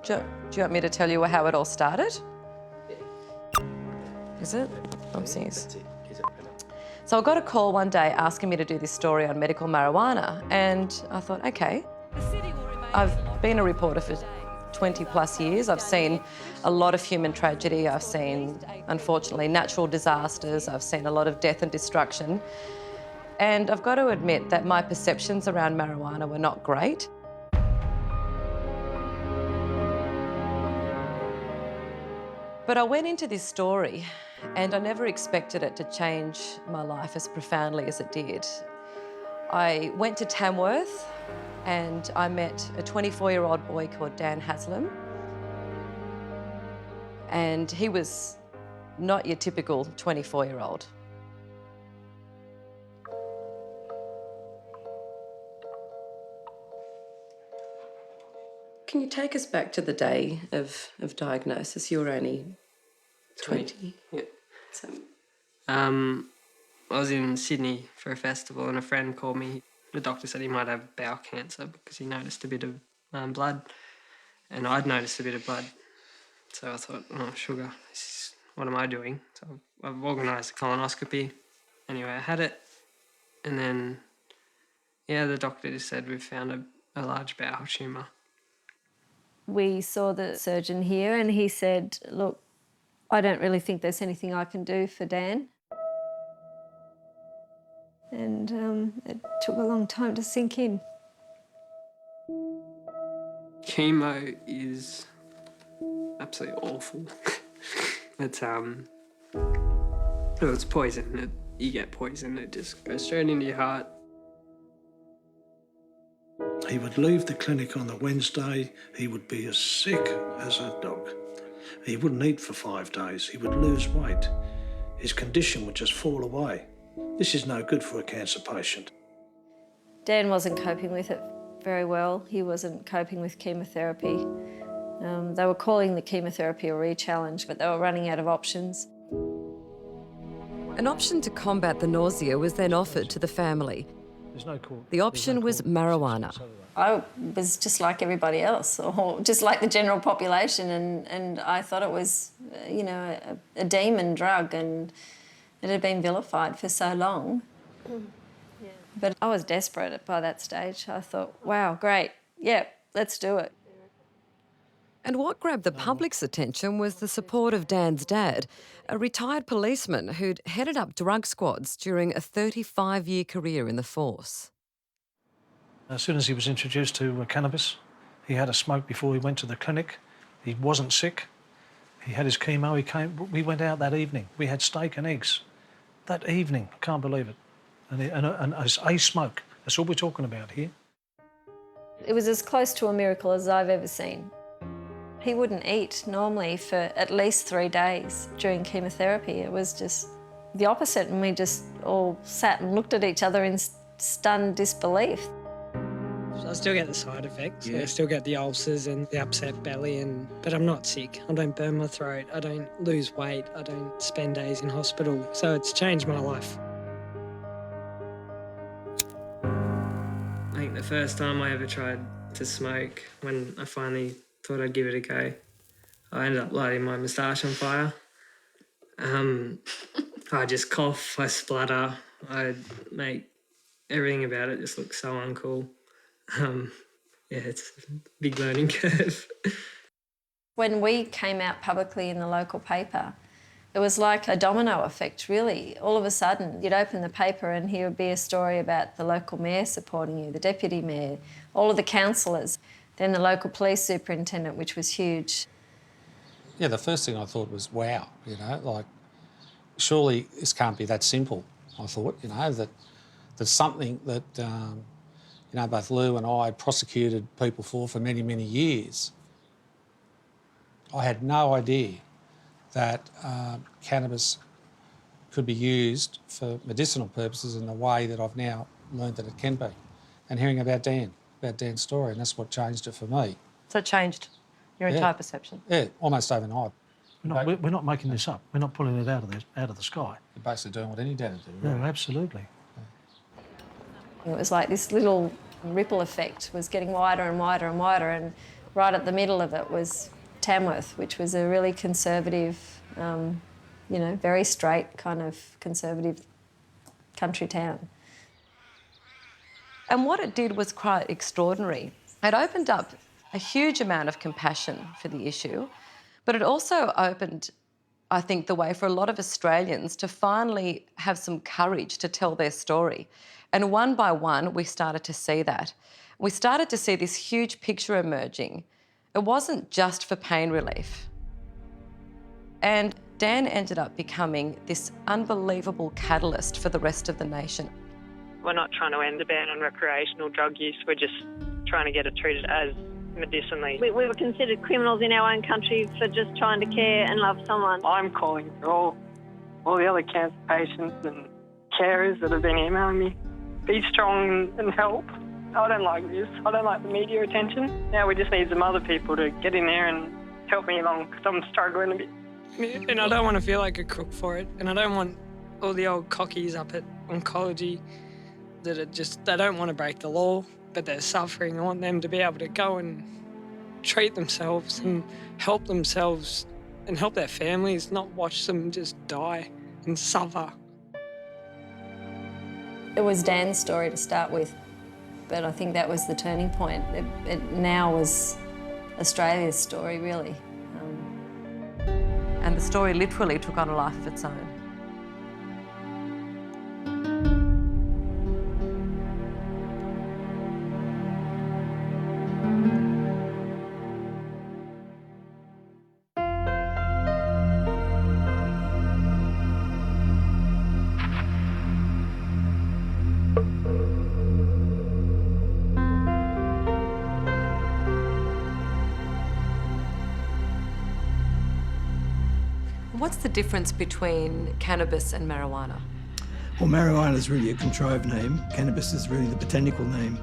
Do you want me to tell you how it all started? Is it? Oopsies. So I got a call one day asking me to do this story on medical marijuana, and I thought, okay. I've been a reporter for 20 plus years. I've seen a lot of human tragedy. I've seen, unfortunately, natural disasters. I've seen a lot of death and destruction. And I've got to admit that my perceptions around marijuana were not great. But I went into this story and I never expected it to change my life as profoundly as it did. I went to Tamworth and I met a 24-year-old boy called Dan Haslam. And he was not your typical 24-year-old. Can you take us back to the day of diagnosis? You were only 20. Yeah. So. I was in Sydney for a festival and a friend called me. The doctor said he might have bowel cancer because he noticed a bit of blood, and I'd noticed a bit of blood. So I thought, oh, sugar, what am I doing? So I've organised a colonoscopy. Anyway, I had it, and then, yeah, the doctor just said we've found a large bowel tumour. We saw the surgeon here and he said, look, I don't really think there's anything I can do for Dan. And it took a long time to sink in. Chemo is absolutely awful. It's poison. You get poison, it just goes straight into your heart. He would leave the clinic on the Wednesday. He would be as sick as a dog. He wouldn't eat for 5 days. He would lose weight. His condition would just fall away. This is no good for a cancer patient. Dan wasn't coping with it very well. He wasn't coping with chemotherapy. They were calling the chemotherapy a re-challenge, but they were running out of options. An option to combat the nausea was then offered to the family. The option was marijuana. I was just like everybody else, or just like the general population, and I thought it was, you know, a demon drug, and it had been vilified for so long. Yeah. But I was desperate by that stage. I thought, wow, great, yeah, let's do it. And what grabbed the public's attention was the support of Dan's dad, a retired policeman who'd headed up drug squads during a 35-year career in the force. As soon as he was introduced to cannabis, he had a smoke before he went to the clinic. He wasn't sick. He had his chemo. We went out that evening. We had steak and eggs. That evening, I can't believe it. And a smoke. That's all we're talking about here. It was as close to a miracle as I've ever seen. He wouldn't eat normally for at least 3 days during chemotherapy. It was just the opposite, and we just all sat and looked at each other in stunned disbelief. I still get the side effects. Yeah. I still get the ulcers and the upset belly, but I'm not sick. I don't burn my throat. I don't lose weight. I don't spend days in hospital. So it's changed my life. I think the first time I ever tried to smoke, when I finally thought I'd give it a go, I ended up lighting my moustache on fire. I just cough, I splutter, I make everything about it just look so uncool. Yeah, it's a big learning curve. When we came out publicly in the local paper, it was like a domino effect, really. All of a sudden, you'd open the paper and here would be a story about the local mayor supporting you, the deputy mayor, all of the councillors, then the local police superintendent, which was huge. Yeah, the first thing I thought was, wow, you know, like, surely this can't be that simple, I thought, you know, that there's something that, you know, both Lou and I prosecuted people for many, many years. I had no idea that cannabis could be used for medicinal purposes in the way that I've now learned that it can be. And hearing about Dan's story, and that's what changed it for me. So it changed your entire perception? Yeah, almost overnight. We're not making this up. We're not pulling it out of the sky. You're basically doing what any dad would do. Yeah, Right? absolutely. It was like this little ripple effect was getting wider and wider and wider, and right at the middle of it was Tamworth, which was a really conservative, you know, very straight kind of conservative country town. And what it did was quite extraordinary. It opened up a huge amount of compassion for the issue, but it also opened, I think, the way for a lot of Australians to finally have some courage to tell their story. And one by one, we started to see that. We started to see this huge picture emerging. It wasn't just for pain relief. And Dan ended up becoming this unbelievable catalyst for the rest of the nation. We're not trying to end the ban on recreational drug use, we're just trying to get it treated as medicinally. We were considered criminals in our own country for just trying to care and love someone. I'm calling for all the other cancer patients and carers that have been emailing me. Be strong and help. I don't like this. I don't like the media attention. Now we just need some other people to get in there and help me along because I'm struggling a bit. And I don't want to feel like a crook for it. And I don't want all the old cockies up at oncology that are just, they don't want to break the law, but they're suffering. I want them to be able to go and treat themselves and help themselves and help their families, not watch them just die and suffer. It was Dan's story to start with, but I think that was the turning point. It now was Australia's story, really. And the story literally took on a life of its own. What's the difference between cannabis and marijuana? Well, marijuana is really a contrived name. Cannabis is really the botanical name.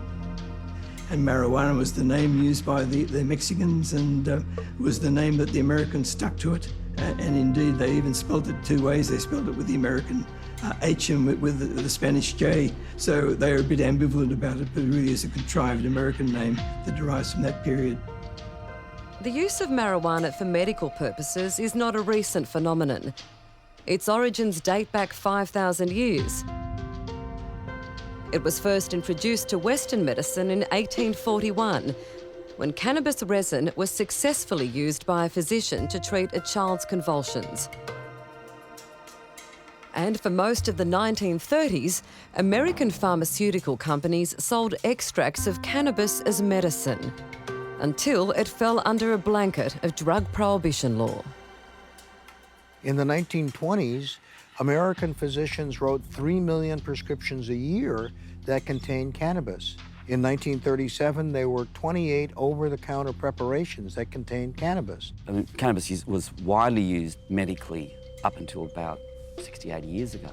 And marijuana was the name used by the Mexicans and was the name that the Americans stuck to it. And indeed, they even spelled it two ways. They spelled it with the American H and with the Spanish J. So they're a bit ambivalent about it, but it really is a contrived American name that derives from that period. The use of marijuana for medical purposes is not a recent phenomenon. Its origins date back 5,000 years. It was first introduced to Western medicine in 1841, when cannabis resin was successfully used by a physician to treat a child's convulsions. And for most of the 1930s, American pharmaceutical companies sold extracts of cannabis as medicine, until it fell under a blanket of drug prohibition law. In the 1920s, American physicians wrote 3 million prescriptions a year that contained cannabis. In 1937, there were 28 over-the-counter preparations that contained cannabis. I mean, cannabis was widely used medically up until about 60, 80 years ago.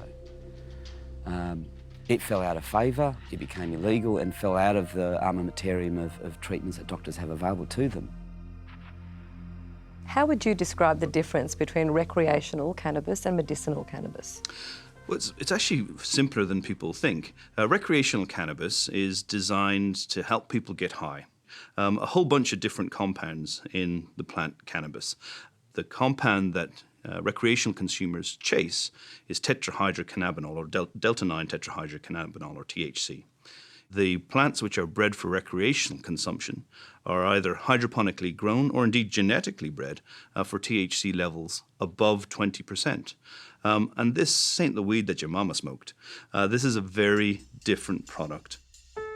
It fell out of favour, it became illegal and fell out of the armamentarium of treatments that doctors have available to them. How would you describe the difference between recreational cannabis and medicinal cannabis? Well, it's actually simpler than people think. Recreational cannabis is designed to help people get high. A whole bunch of different compounds in the plant cannabis. The compound that recreational consumers chase is tetrahydrocannabinol or delta-9 tetrahydrocannabinol or THC. The plants which are bred for recreational consumption are either hydroponically grown or indeed genetically bred for THC levels above 20%. And this ain't the weed that your mama smoked. This is a very different product.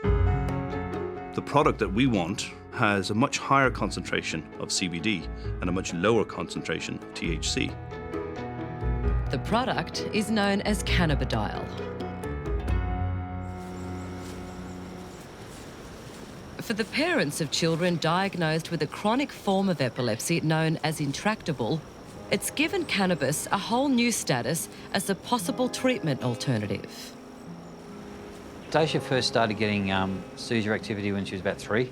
The product that we want has a much higher concentration of CBD and a much lower concentration of THC. The product is known as cannabidiol. For the parents of children diagnosed with a chronic form of epilepsy known as intractable, it's given cannabis a whole new status as a possible treatment alternative. Daisha first started getting seizure activity when she was about 3.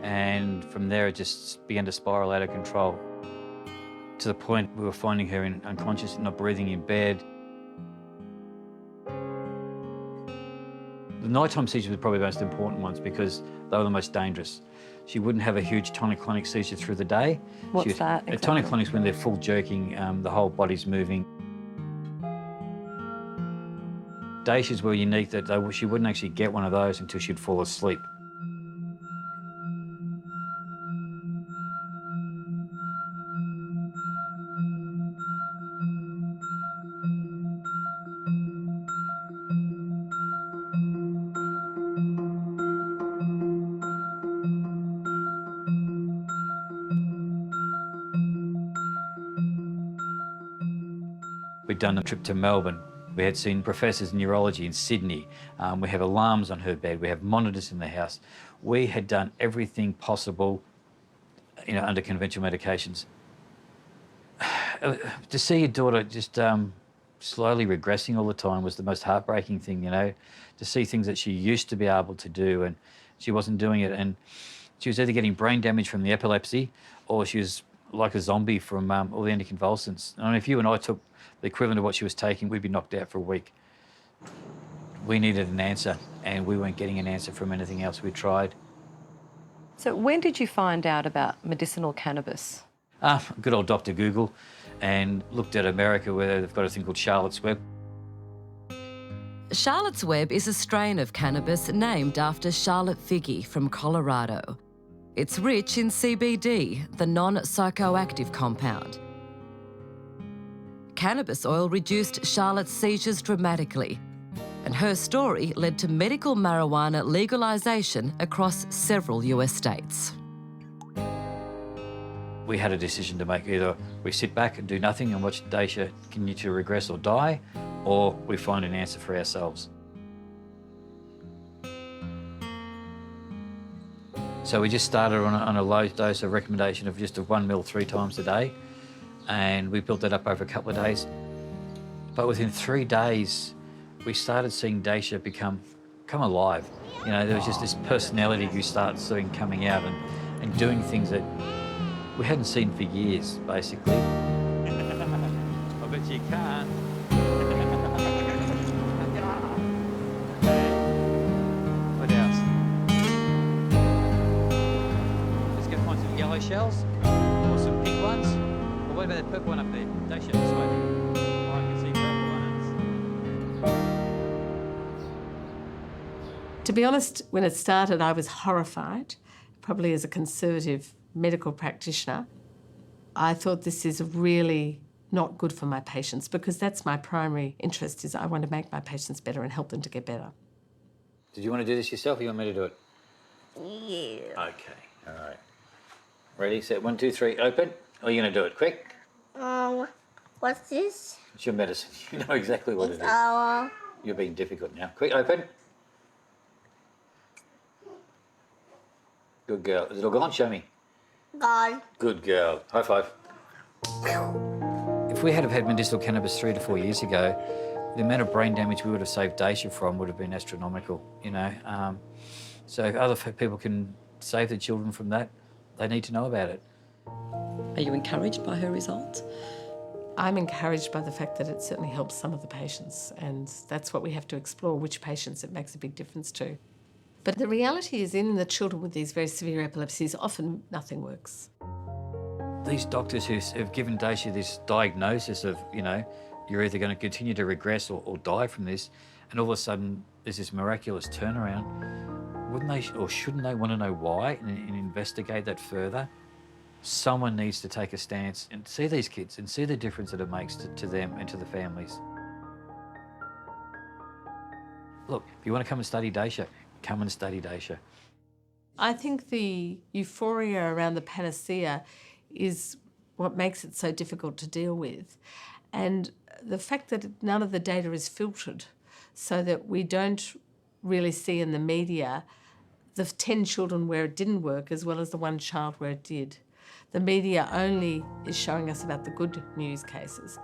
And from there, it just began to spiral out of control to the point we were finding her unconscious and not breathing in bed. The nighttime seizures were probably the most important ones because they were the most dangerous. She wouldn't have a huge tonic-clonic seizure through the day. What's that A exactly? tonic-clonic's when they're full jerking, the whole body's moving. Dacias were unique that she wouldn't actually get one of those until she'd fall asleep. We'd done a trip to Melbourne. We had seen professors in neurology in Sydney. We have alarms on her bed. We have monitors in the house. We had done everything possible, under conventional medications. To see your daughter just slowly regressing all the time was the most heartbreaking thing, to see things that she used to be able to do and she wasn't doing it. And she was either getting brain damage from the epilepsy or she was like a zombie from all the anticonvulsants. I mean, if you and I took the equivalent of what she was taking, we'd be knocked out for a week. We needed an answer, and we weren't getting an answer from anything else we tried. So when did you find out about medicinal cannabis? Good old Dr. Google, and looked at America where they've got a thing called Charlotte's Web. Charlotte's Web is a strain of cannabis named after Charlotte Figge from Colorado. It's rich in CBD, the non-psychoactive compound. Cannabis oil reduced Charlotte's seizures dramatically, and her story led to medical marijuana legalisation across several US states. We had a decision to make. Either we sit back and do nothing and watch Dacia continue to regress or die, or we find an answer for ourselves. So we just started on a low dose of recommendation of just 1 ml 3 times a day, and we built that up over a couple of days. But within 3 days, we started seeing Dacia come alive. There was just this personality you start seeing coming out and doing things that we hadn't seen for years, basically. I bet you can't. What else? Let's go find some yellow shells or some pink ones. Or what about that purple one up there? Dacia, this way. Oh, I can see purple ones. To be honest, when it started, I was horrified, probably as a conservative medical practitioner. I thought this is really not good for my patients because that's my primary interest is I want to make my patients better and help them to get better. Did you want to do this yourself or you want me to do it? Yeah. Okay, all right. Ready, set, 1, 2, 3, open. Or are you going to do it quick? What's this? It's your medicine. You know exactly what it is. You're being difficult now. Quick, open. Good girl. Is it all gone? Show me. Gone. Good girl. High five. If we had had medicinal cannabis 3 to 4 years ago, the amount of brain damage we would have saved Dacia from would have been astronomical, So if other people can save their children from that, they need to know about it. Are you encouraged by her results? I'm encouraged by the fact that it certainly helps some of the patients, and that's what we have to explore, which patients it makes a big difference to. But the reality is in the children with these very severe epilepsies, often nothing works. These doctors who have given Dacia this diagnosis of, you're either going to continue to regress or die from this, and all of a sudden there's this miraculous turnaround, wouldn't they or shouldn't they want to know why and investigate that further? Someone needs to take a stance and see these kids and see the difference that it makes to them and to the families. Look, if you want to come and study Dacia, come and study Dacia. I think the euphoria around the panacea is what makes it so difficult to deal with. And the fact that none of the data is filtered so that we don't really see in the media the 10 children where it didn't work as well as the 1 child where it did. The media only is showing us about the good news cases.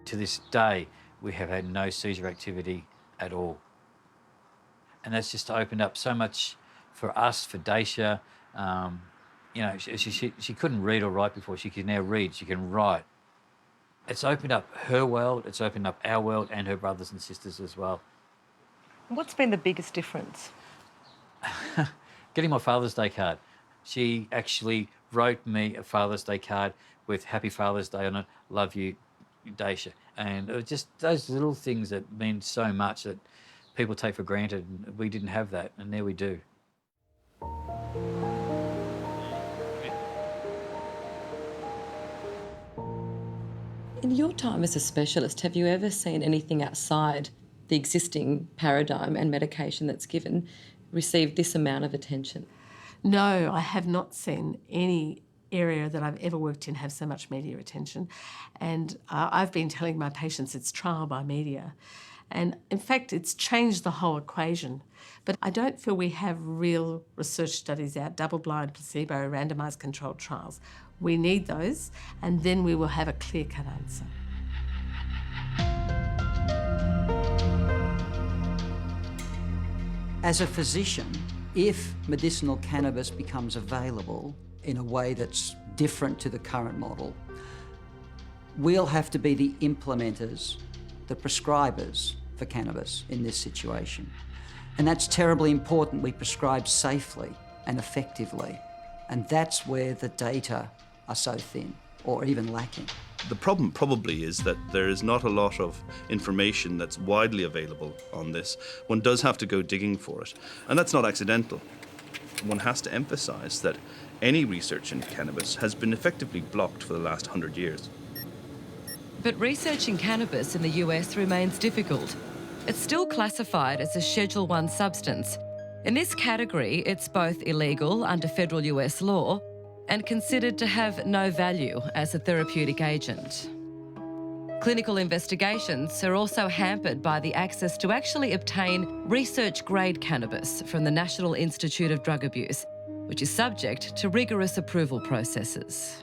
To this day, we have had no seizure activity at all. And that's just opened up so much for us, for Dacia. She couldn't read or write before. She can now read, she can write. It's opened up her world, it's opened up our world and her brothers and sisters as well. What's been the biggest difference? Getting my Father's Day card. She actually wrote me a Father's Day card with Happy Father's Day on it, love you, Daisha. And it was just those little things that mean so much that people take for granted. And we didn't have that, and now we do. In your time as a specialist, have you ever seen anything outside the existing paradigm and medication that's given receive this amount of attention? No, I have not seen any area that I've ever worked in have so much media attention. And I've been telling my patients it's trial by media. And in fact, it's changed the whole equation. But I don't feel we have real research studies out, double-blind, placebo, randomised controlled trials. We need those, and then we will have a clear-cut answer. As a physician, if medicinal cannabis becomes available in a way that's different to the current model, we'll have to be the implementers, the prescribers for cannabis in this situation. And that's terribly important. We prescribe safely and effectively. And that's where the data are so thin or even lacking. The problem probably is that there is not a lot of information that's widely available on this. One does have to go digging for it. And that's not accidental. One has to emphasise that any research in cannabis has been effectively blocked for the last 100 years. But research in cannabis in the US remains difficult. It's still classified as a Schedule I substance. In this category, it's both illegal under federal US law and considered to have no value as a therapeutic agent. Clinical investigations are also hampered by the access to actually obtain research-grade cannabis from the National Institute of Drug Abuse, which is subject to rigorous approval processes.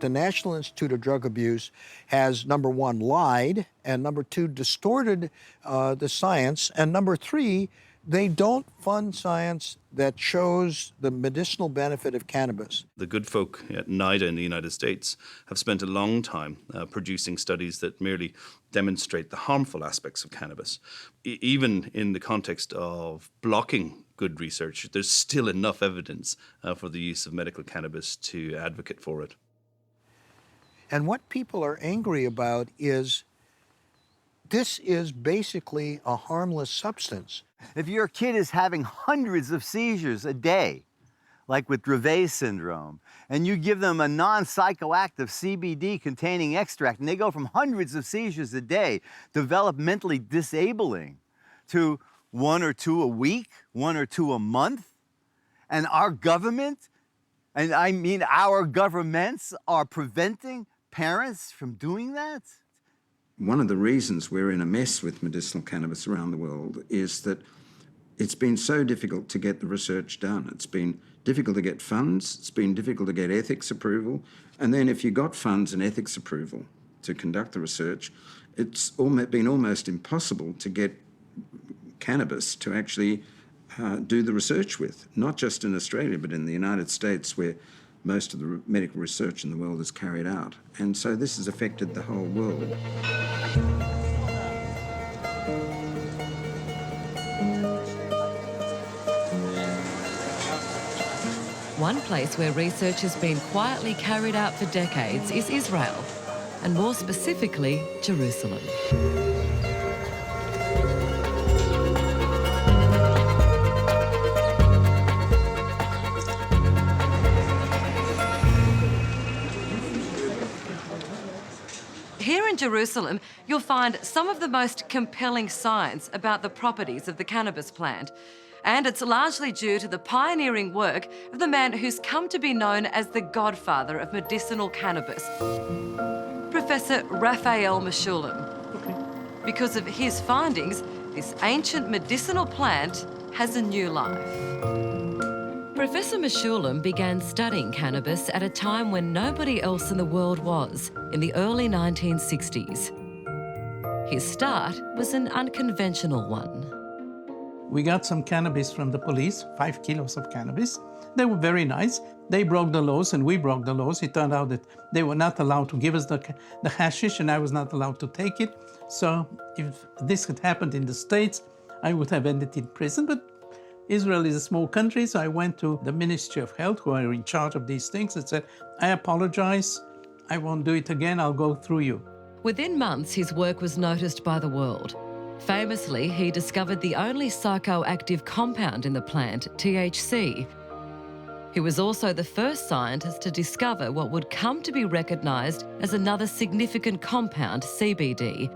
The National Institute of Drug Abuse has, number one, lied, and number two, distorted the science, and number three, they don't fund science that shows the medicinal benefit of cannabis. The good folk at NIDA in the United States have spent a long time producing studies that merely demonstrate the harmful aspects of cannabis. Even in the context of blocking good research, there's still enough evidence for the use of medical cannabis to advocate for it. And what people are angry about is this is basically a harmless substance. If your kid is having hundreds of seizures a day, like with Dravet syndrome, and you give them a non-psychoactive CBD-containing extract, and they go from hundreds of seizures a day, developmentally disabling, to 1 or 2 a week, 1 or 2 a month, and our government, and I mean our governments, are preventing parents from doing that? One of the reasons we're in a mess with medicinal cannabis around the world is that it's been so difficult to get the research done. It's been difficult to get funds, it's been difficult to get ethics approval, and then if you got funds and ethics approval to conduct the research, it's been almost impossible to get cannabis to actually do the research with, not just in Australia, but in the United States, where most of the medical research in the world is carried out. And so this has affected the whole world. One place where research has been quietly carried out for decades is Israel, and more specifically, Jerusalem. Here in Jerusalem, you'll find some of the most compelling science about the properties of the cannabis plant. And it's largely due to the pioneering work of the man who's come to be known as the godfather of medicinal cannabis, Professor Raphael Mechoulam. Because of his findings, this ancient medicinal plant has a new life. Professor Mechoulam began studying cannabis at a time when nobody else in the world was, in the early 1960s. His start was an unconventional one. We got some cannabis from the police, 5 kilos of cannabis. They were very nice. They broke the laws and we broke the laws. It turned out that they were not allowed to give us the hashish and I was not allowed to take it. So if this had happened in the States, I would have ended in prison, but Israel is a small country, so I went to the Ministry of Health, who are in charge of these things, and said, I apologize, I won't do it again, I'll go through you. Within months, his work was noticed by the world. Famously, he discovered the only psychoactive compound in the plant, THC. He was also the first scientist to discover what would come to be recognised as another significant compound, CBD.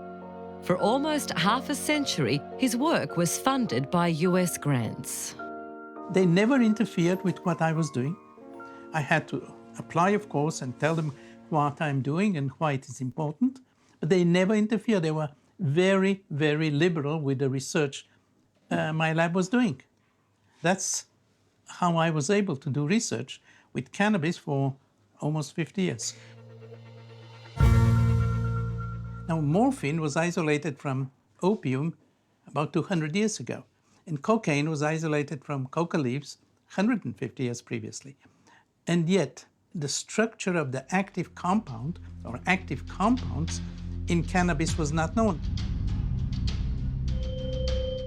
For almost half a century, his work was funded by US grants. They never interfered with what I was doing. I had to apply, of course, and tell them what I'm doing and why it is important, but they never interfered. They were very, very liberal with the research my lab was doing. That's how I was able to do research with cannabis for almost 50 years. Now, morphine was isolated from opium about 200 years ago, and cocaine was isolated from coca leaves 150 years previously. And yet, the structure of the active compound or active compounds in cannabis was not known.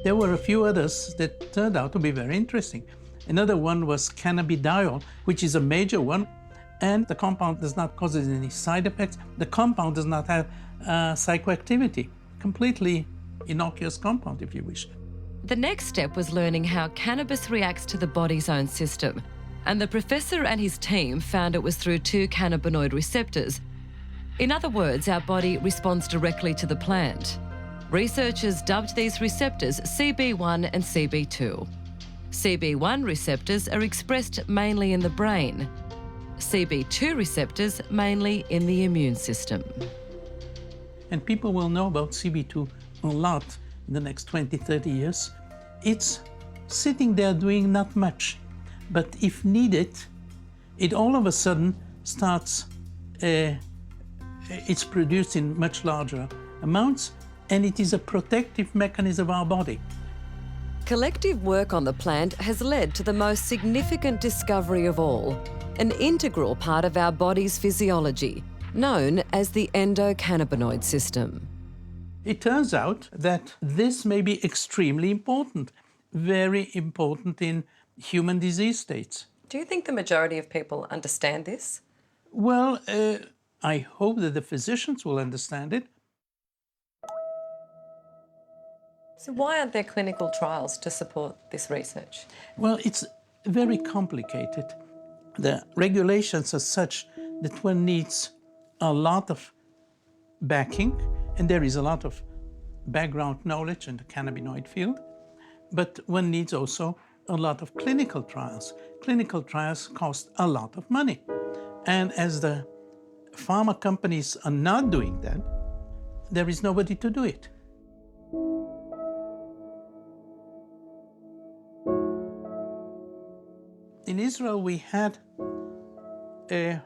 There were a few others that turned out to be very interesting. Another one was cannabidiol, which is a major one, and the compound does not cause any side effects. The compound does not have psychoactivity. Completely innocuous compound, if you wish. The next step was learning how cannabis reacts to the body's own system. And the professor and his team found it was through 2 cannabinoid receptors. In other words, our body responds directly to the plant. Researchers dubbed these receptors CB1 and CB2. CB1 receptors are expressed mainly in the brain. CB2 receptors mainly in the immune system. And people will know about CB2 a lot in the next 20, 30 years. It's sitting there doing not much, but if needed, it all of a sudden starts, it's produced in much larger amounts, and it is a protective mechanism of our body. Collective work on the plant has led to the most significant discovery of all, an integral part of our body's physiology, known as the endocannabinoid system. It turns out that this may be extremely important, very important in human disease states. Do you think the majority of people understand this? Well, I hope that the physicians will understand it. So why aren't there clinical trials to support this research? Well, it's very complicated. The regulations are such that one needs a lot of backing, and there is a lot of background knowledge in the cannabinoid field, but one needs also a lot of clinical trials. Clinical trials cost a lot of money. And as the pharma companies are not doing that, there is nobody to do it. In Israel, we had a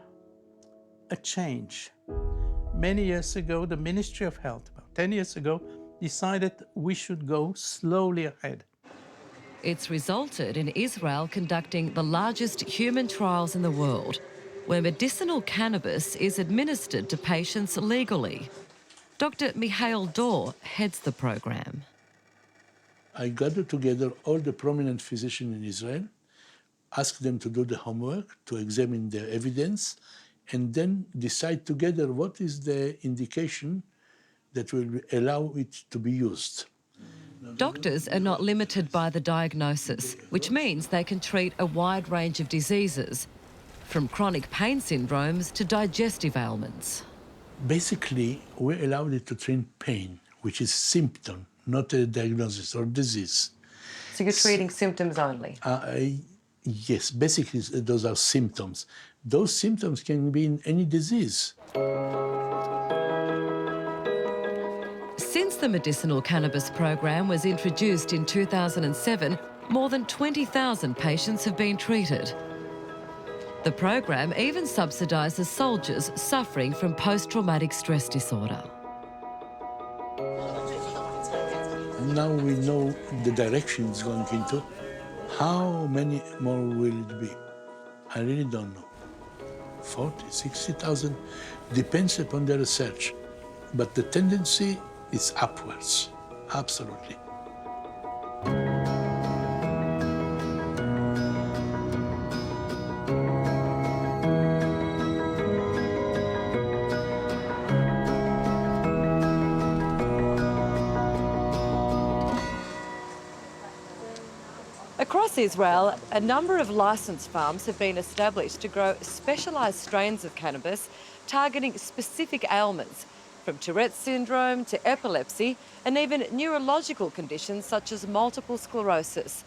change. Many years ago, the Ministry of Health, about 10 years ago, decided we should go slowly ahead. It's resulted in Israel conducting the largest human trials in the world, where medicinal cannabis is administered to patients legally. Dr. Mihail Dor heads the program. I gathered together all the prominent physicians in Israel, asked them to do the homework, to examine their evidence, and then decide together what is the indication that will allow it to be used. Doctors are not limited by the diagnosis, which means they can treat a wide range of diseases, from chronic pain syndromes to digestive ailments. Basically, we allowed it to treat pain, which is symptom, not a diagnosis or disease. So you're treating symptoms only? Yes, basically those are symptoms. Those symptoms can be in any disease. Since the medicinal cannabis program was introduced in 2007, more than 20,000 patients have been treated. The program even subsidises soldiers suffering from post-traumatic stress disorder. Now we know the direction it's going into. How many more will it be? I really don't know. 40, 60,000, depends upon the research. But the tendency is upwards, absolutely. Across Israel, a number of licensed farms have been established to grow specialised strains of cannabis targeting specific ailments, from Tourette's syndrome to epilepsy and even neurological conditions such as multiple sclerosis.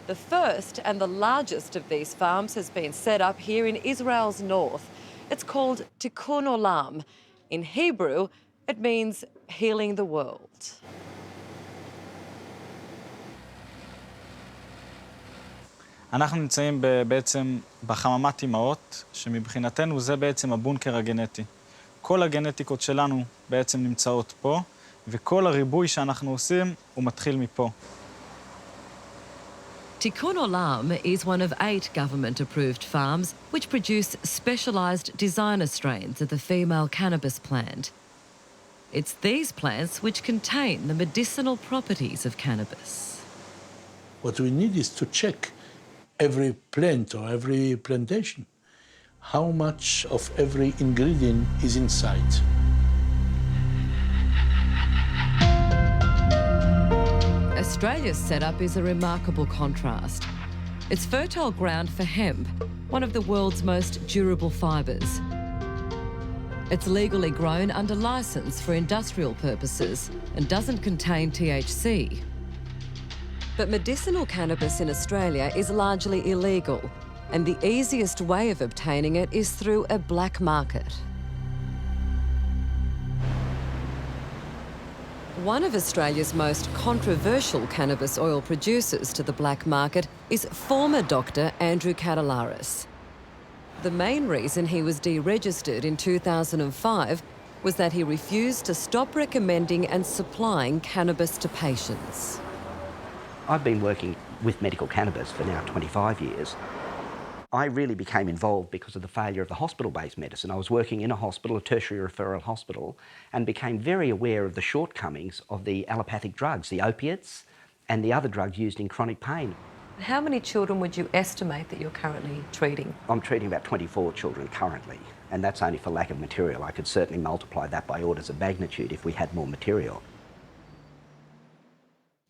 The first and the largest of these farms has been set up here in Israel's north. It's called Tikkun Olam. In Hebrew, it means healing the world. אנחנו נמצאים בעצם בחממת אימהות, שמבחינתנו זה בעצם הבונקר הגנטי. כל הגנטיקות שלנו בעצם נמצאות פה, וכל הריבוי שאנחנו עושים הוא מתחיל מפה. Tikkun Olam is one of 8 government-approved farms which produce specialised designer strains of the female cannabis plant. It's these plants which contain the medicinal properties of cannabis. What we need is to check every plant or every plantation, how much of every ingredient is inside. Australia's setup is a remarkable contrast. It's fertile ground for hemp, one of the world's most durable fibres. It's legally grown under licence for industrial purposes and doesn't contain THC. But medicinal cannabis in Australia is largely illegal, and the easiest way of obtaining it is through a black market. One of Australia's most controversial cannabis oil producers to the black market is former doctor Andrew Catalaris. The main reason he was deregistered in 2005 was that he refused to stop recommending and supplying cannabis to patients. I've been working with medical cannabis for now 25 years. I really became involved because of the failure of the hospital-based medicine. I was working in a hospital, a tertiary referral hospital, and became very aware of the shortcomings of the allopathic drugs, the opiates, and the other drugs used in chronic pain. How many children would you estimate that you're currently treating? I'm treating about 24 children currently, and that's only for lack of material. I could certainly multiply that by orders of magnitude if we had more material.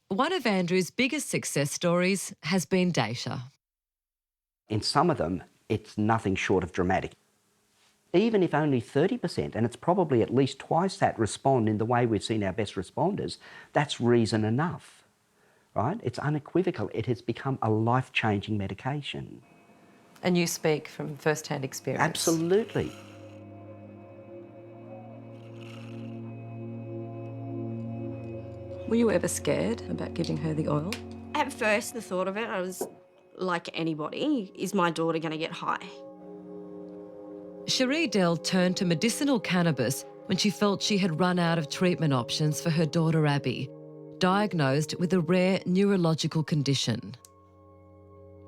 One of Andrew's biggest success stories has been Daisha. In some of them, it's nothing short of dramatic. Even if only 30%, and it's probably at least twice that, respond in the way we've seen our best responders, that's reason enough, right? It's unequivocal. It has become a life-changing medication. And you speak from first-hand experience? Absolutely. Were you ever scared about giving her the oil? At first, the thought of it, I was like anybody, is my daughter going to get high? Cherie Dell turned to medicinal cannabis when she felt she had run out of treatment options for her daughter Abby, diagnosed with a rare neurological condition.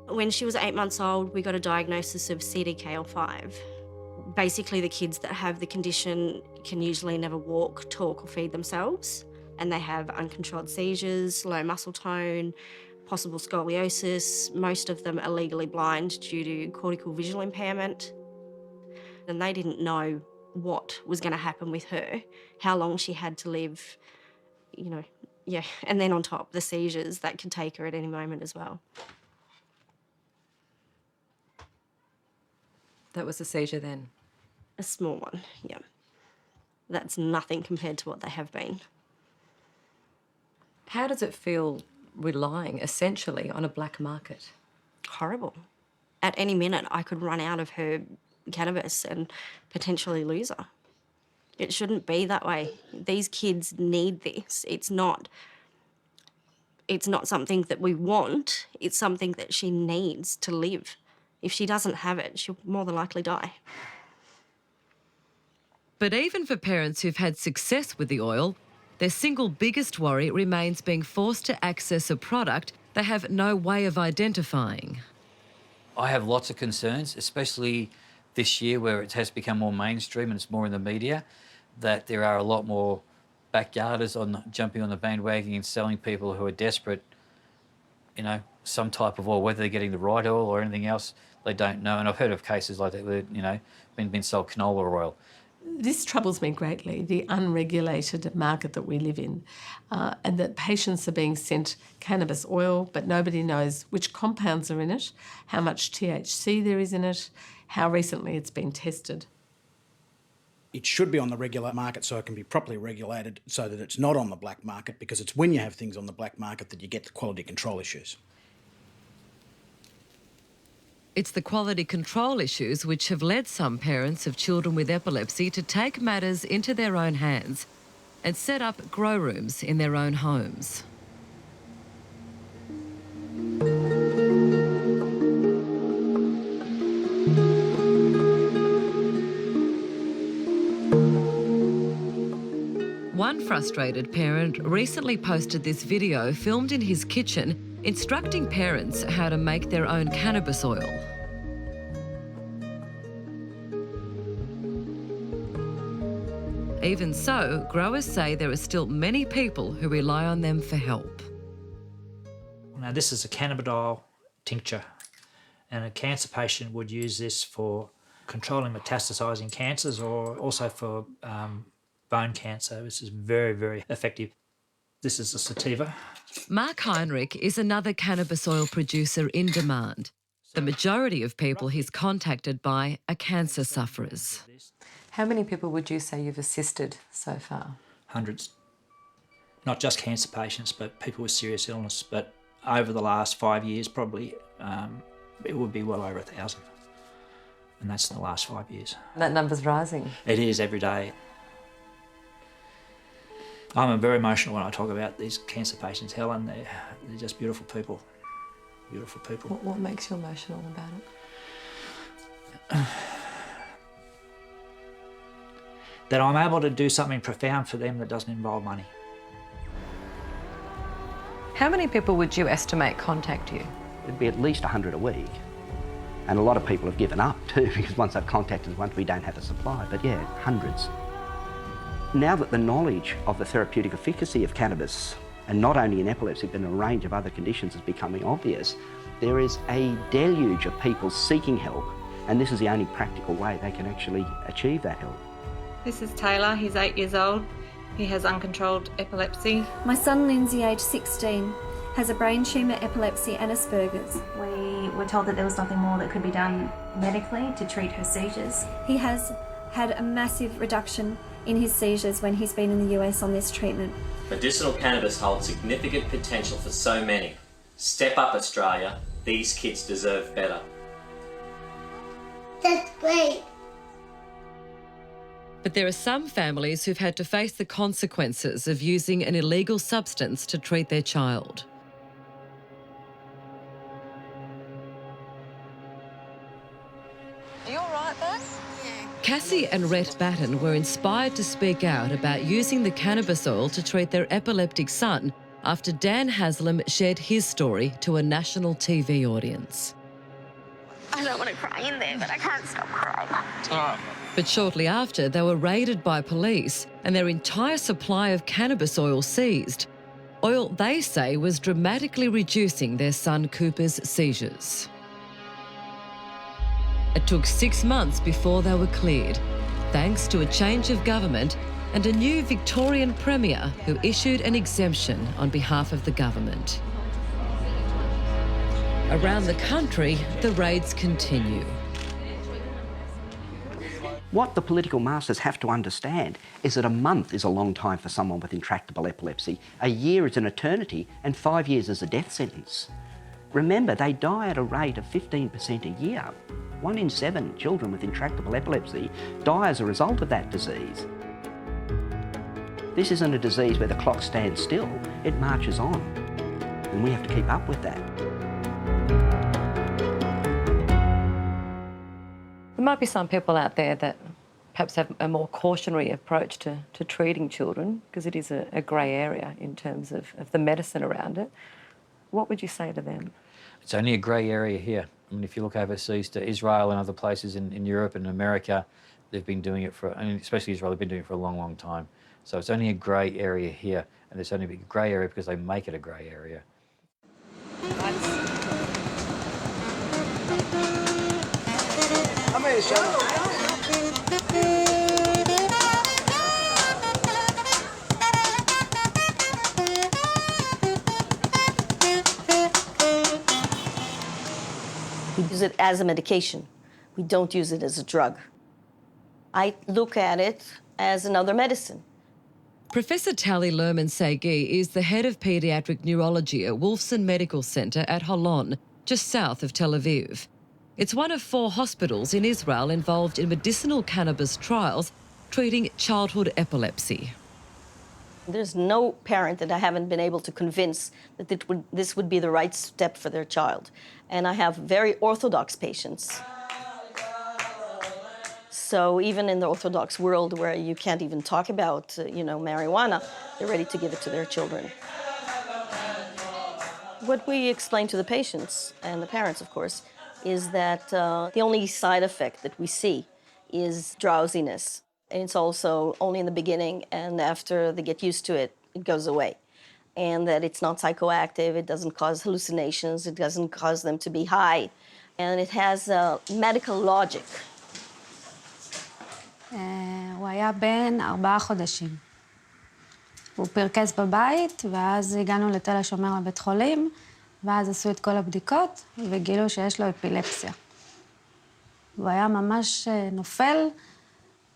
When she was 8 months old, we got a diagnosis of CDKL5. Basically, the kids that have the condition can usually never walk, talk or feed themselves, and they have uncontrolled seizures, low muscle tone, possible scoliosis. Most of them are legally blind due to cortical visual impairment. And they didn't know what was going to happen with her, how long she had to live, you know, yeah. And then on top, the seizures that could take her at any moment as well. That was a seizure then? A small one, yeah. That's nothing compared to what they have been. How does it feel relying essentially on a black market? Horrible. At any minute, I could run out of her cannabis and potentially lose her. It shouldn't be that way. These kids need this. It's not something that we want. It's something that she needs to live. If she doesn't have it, she'll more than likely die. But even for parents who've had success with the oil, their single biggest worry remains being forced to access a product they have no way of identifying. I have lots of concerns, especially this year where it has become more mainstream and it's more in the media, that there are a lot more backyarders jumping on the bandwagon and selling people who are desperate, you know, some type of oil, whether they're getting the right oil or anything else, they don't know. And I've heard of cases like that where, you know, been sold canola oil. This troubles me greatly, the unregulated market that we live in, and that patients are being sent cannabis oil, but nobody knows which compounds are in it, how much THC there is in it, how recently it's been tested. It should be on the regular market so it can be properly regulated so that it's not on the black market, because it's when you have things on the black market that you get the quality control issues. It's the quality control issues which have led some parents of children with epilepsy to take matters into their own hands and set up grow rooms in their own homes. One frustrated parent recently posted this video filmed in his kitchen instructing parents how to make their own cannabis oil. Even so, growers say there are still many people who rely on them for help. Now, this is a cannabidiol tincture, and a cancer patient would use this for controlling metastasising cancers or also for bone cancer. This is very, very effective. This is a sativa. Mark Heinrich is another cannabis oil producer in demand. The majority of people he's contacted by are cancer sufferers. How many people would you say you've assisted so far? Hundreds. Not just cancer patients, but people with serious illness. But over the last 5 years, probably, it would be well over 1,000. And that's in the last 5 years. That number's rising. It is every day. I'm very emotional when I talk about these cancer patients, Helen. They're just beautiful people. Beautiful people. What makes you emotional about it? That I'm able to do something profound for them that doesn't involve money. How many people would you estimate contact you? It'd be at least 100 a week. And a lot of people have given up too, because once they've contacted us, we don't have a supply. But yeah, hundreds. Now that the knowledge of the therapeutic efficacy of cannabis, and not only in epilepsy but in a range of other conditions, is becoming obvious, there is a deluge of people seeking help, and this is the only practical way they can actually achieve that help. This is Taylor, he's 8 years old. He has uncontrolled epilepsy. My son Lindsay, aged 16, has a brain tumour, epilepsy and Asperger's. We were told that there was nothing more that could be done medically to treat her seizures. He has had a massive reduction in his seizures when he's been in the US on this treatment. Medicinal cannabis holds significant potential for so many. Step up, Australia. These kids deserve better. That's great. But there are some families who've had to face the consequences of using an illegal substance to treat their child. Are you all right, Beth? Cassie and Rhett Batten were inspired to speak out about using the cannabis oil to treat their epileptic son after Dan Haslam shared his story to a national TV audience. I don't want to cry in there, but I can't stop crying. But shortly after, they were raided by police and their entire supply of cannabis oil seized. Oil they say was dramatically reducing their son Cooper's seizures. It took 6 months before they were cleared, thanks to a change of government and a new Victorian Premier who issued an exemption on behalf of the government. Around the country, the raids continue. What the political masters have to understand is that a month is a long time for someone with intractable epilepsy, a year is an eternity, and 5 years is a death sentence. Remember, they die at a rate of 15% a year. 1 in 7 children with intractable epilepsy die as a result of that disease. This isn't a disease where the clock stands still, it marches on, and we have to keep up with that. There might be some people out there that perhaps have a more cautionary approach to treating children, because it is a grey area in terms of the medicine around it. What would you say to them? It's only a grey area here. I mean, if you look overseas to Israel and other places in Europe and America, they've been doing it for, I mean, especially Israel, they've been doing it for a long, long time. So it's only a grey area here, and it's only a grey area because they make it a grey area. use it as a medication. We don't use it as a drug. I look at it as another medicine. Professor Tali Lerman-Segui is the head of paediatric neurology at Wolfson Medical Centre at Holon, just south of Tel Aviv. It's one of 4 hospitals in Israel involved in medicinal cannabis trials treating childhood epilepsy. There's no parent that I haven't been able to convince that this would be the right step for their child. And I have very orthodox patients. So even in the Orthodox world where you can't even talk about, marijuana, they're ready to give it to their children. What we explain to the patients, and the parents, of course, is that the only side effect that we see is drowsiness. And it's also only in the beginning, and after they get used to it, it goes away. And that it's not psychoactive, it doesn't cause hallucinations, it doesn't cause them to be high, and it has medical logic. הוא היה בן 4 חודשים. הוא פרקס בבית, ואז הגענו לתל השומר לבית חולים, ואז עשו את כל הבדיקות, וגילו שיש לו אפילפסיה. הוא היה ממש נופל,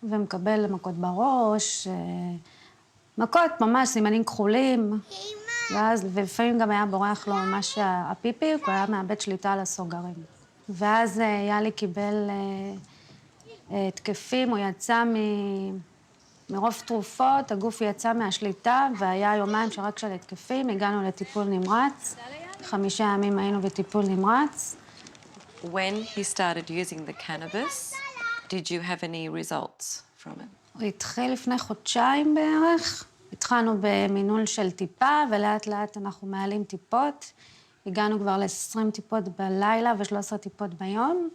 ומקבל מכות בראש, מכות ממש, סימנים כחולים, ולפעמים גם היה בורח לו ממש הפיפי, הוא היה מאבד שליטה על הסוגרים. ואז יאלי קיבל התקפים, הוא יצא מרוב תרופות, הגוף יצא מהשליטה, והיה יומיים שרק של התקפים, הגענו לטיפול נמרץ, 5 ימים היינו בטיפול נמרץ. When he started using the cannabis, did you have any results from it? הוא התחיל לפני חודשיים בערך. התחלנו במינול של טיפה, ולאט לאט אנחנו מעלים טיפות. הגענו כבר ל-20 טיפות בלילה ו-13 טיפות ביום.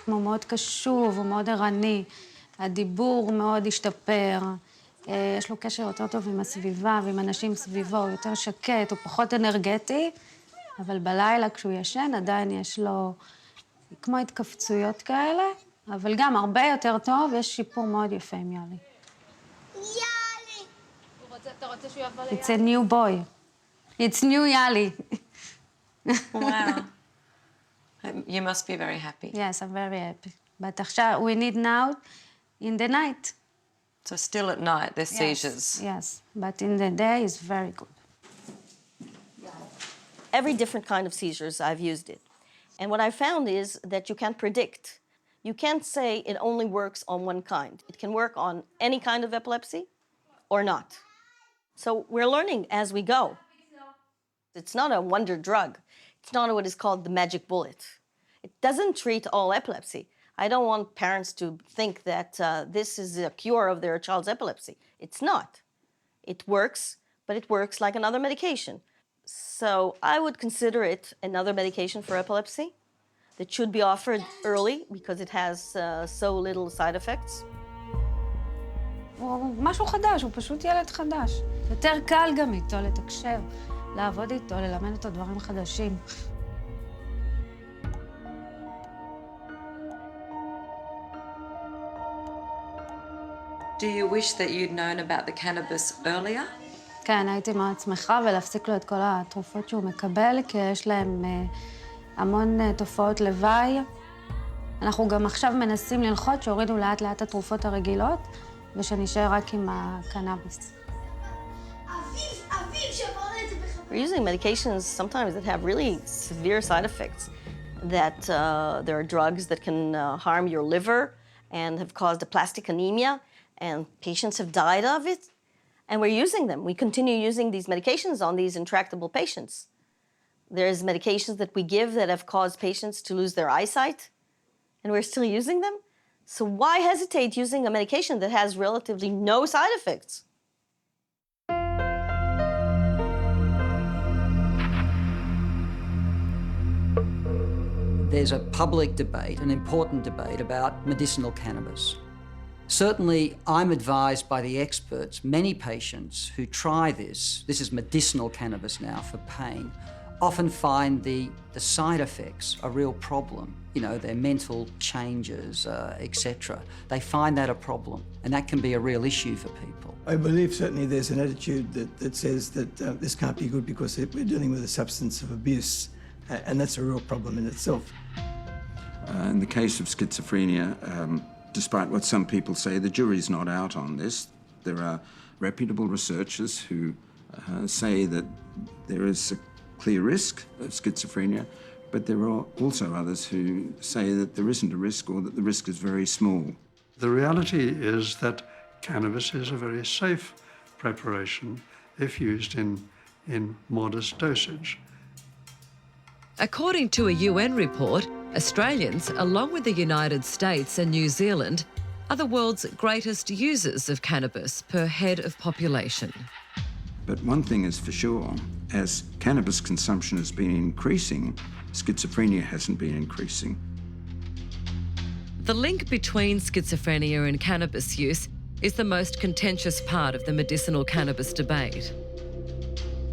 הוא מאוד קשוב, הוא מאוד ערני. הדיבור מאוד השתפר. יש לו קשר יותר טוב עם הסביבה ועם אנשים סביבו, הוא יותר שקט, הוא פחות אנרגטי, אבל בלילה כשהוא ישן עדיין יש לו כמו התכווצויות כאלה, אבל גם הרבה יותר טוב, יש שיפור מאוד יפה עם יאלי. יאלי! אתה רוצה שהוא יבוא ליאלי? It's a new boy. It's new יאלי. Wow. You must be very happy. Yes, I'm very happy. But עכשיו, we need now in the night. So still at night, there's seizures? Yes, but in the day it's very good. Every different kind of seizures, I've used it. And what I found is that you can't predict. You can't say it only works on one kind. It can work on any kind of epilepsy or not. So we're learning as we go. It's not a wonder drug. It's not what is called the magic bullet. It doesn't treat all epilepsy. I don't want parents to think that this is a cure of their child's epilepsy. It's not. It works, but it works like another medication. So I would consider it another medication for epilepsy that should be offered early because it has so little side effects. הוא משהו חדש, הוא פשוט ילד חדש. יותר קל גם איתו לתקשר, לעבוד איתו, ללמד אותו דברים חדשים. Do you wish that you'd known about the cannabis earlier? כן, הייתי מאוד שמחה ולהפסיק לו את כל התרופות שהוא מקבל, כי יש להם המון תופעות לוואי. אנחנו גם עכשיו מנסים ללחוץ שהורידו לאט לאט התרופות הרגילות, ושנשאר רק עם הקנאביס. We're using medications sometimes that have really severe side effects, that there are drugs that can harm your liver and have caused aplastic anemia, and patients have died of it, and we're using them. We continue using these medications on these intractable patients. There's medications that we give that have caused patients to lose their eyesight, and we're still using them. So why hesitate using a medication that has relatively no side effects? There's a public debate, an important debate about medicinal cannabis. Certainly, I'm advised by the experts, many patients who try this is medicinal cannabis now for pain, often find the side effects a real problem. You know, their mental changes, etc. They find that a problem, and that can be a real issue for people. I believe certainly there's an attitude that says that this can't be good because we're dealing with a substance of abuse, and that's a real problem in itself. In the case of schizophrenia, despite what some people say, the jury's not out on this. There are reputable researchers who say that there is a clear risk of schizophrenia, but there are also others who say that there isn't a risk or that the risk is very small. The reality is that cannabis is a very safe preparation if used in modest dosage. According to a UN report, Australians, along with the United States and New Zealand, are the world's greatest users of cannabis per head of population. But one thing is for sure, as cannabis consumption has been increasing, schizophrenia hasn't been increasing. The link between schizophrenia and cannabis use is the most contentious part of the medicinal cannabis debate.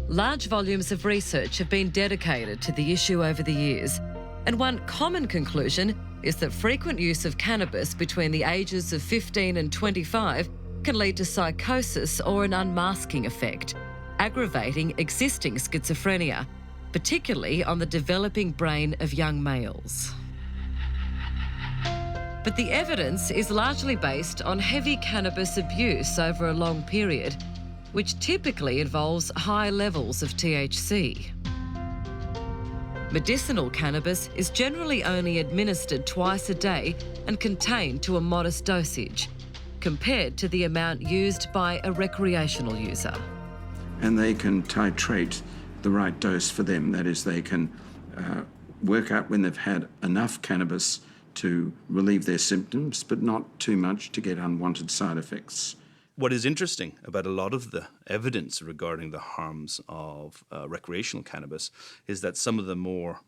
Large volumes of research have been dedicated to the issue over the years, and one common conclusion is that frequent use of cannabis between the ages of 15 and 25 can lead to psychosis or an unmasking effect, aggravating existing schizophrenia, particularly on the developing brain of young males. But the evidence is largely based on heavy cannabis abuse over a long period, which typically involves high levels of THC. Medicinal cannabis is generally only administered twice a day and contained to a modest dosage, compared to the amount used by a recreational user. And they can titrate the right dose for them. That is, they can work out when they've had enough cannabis to relieve their symptoms, but not too much to get unwanted side effects. What is interesting about a lot of the evidence regarding the harms of recreational cannabis is that some of the more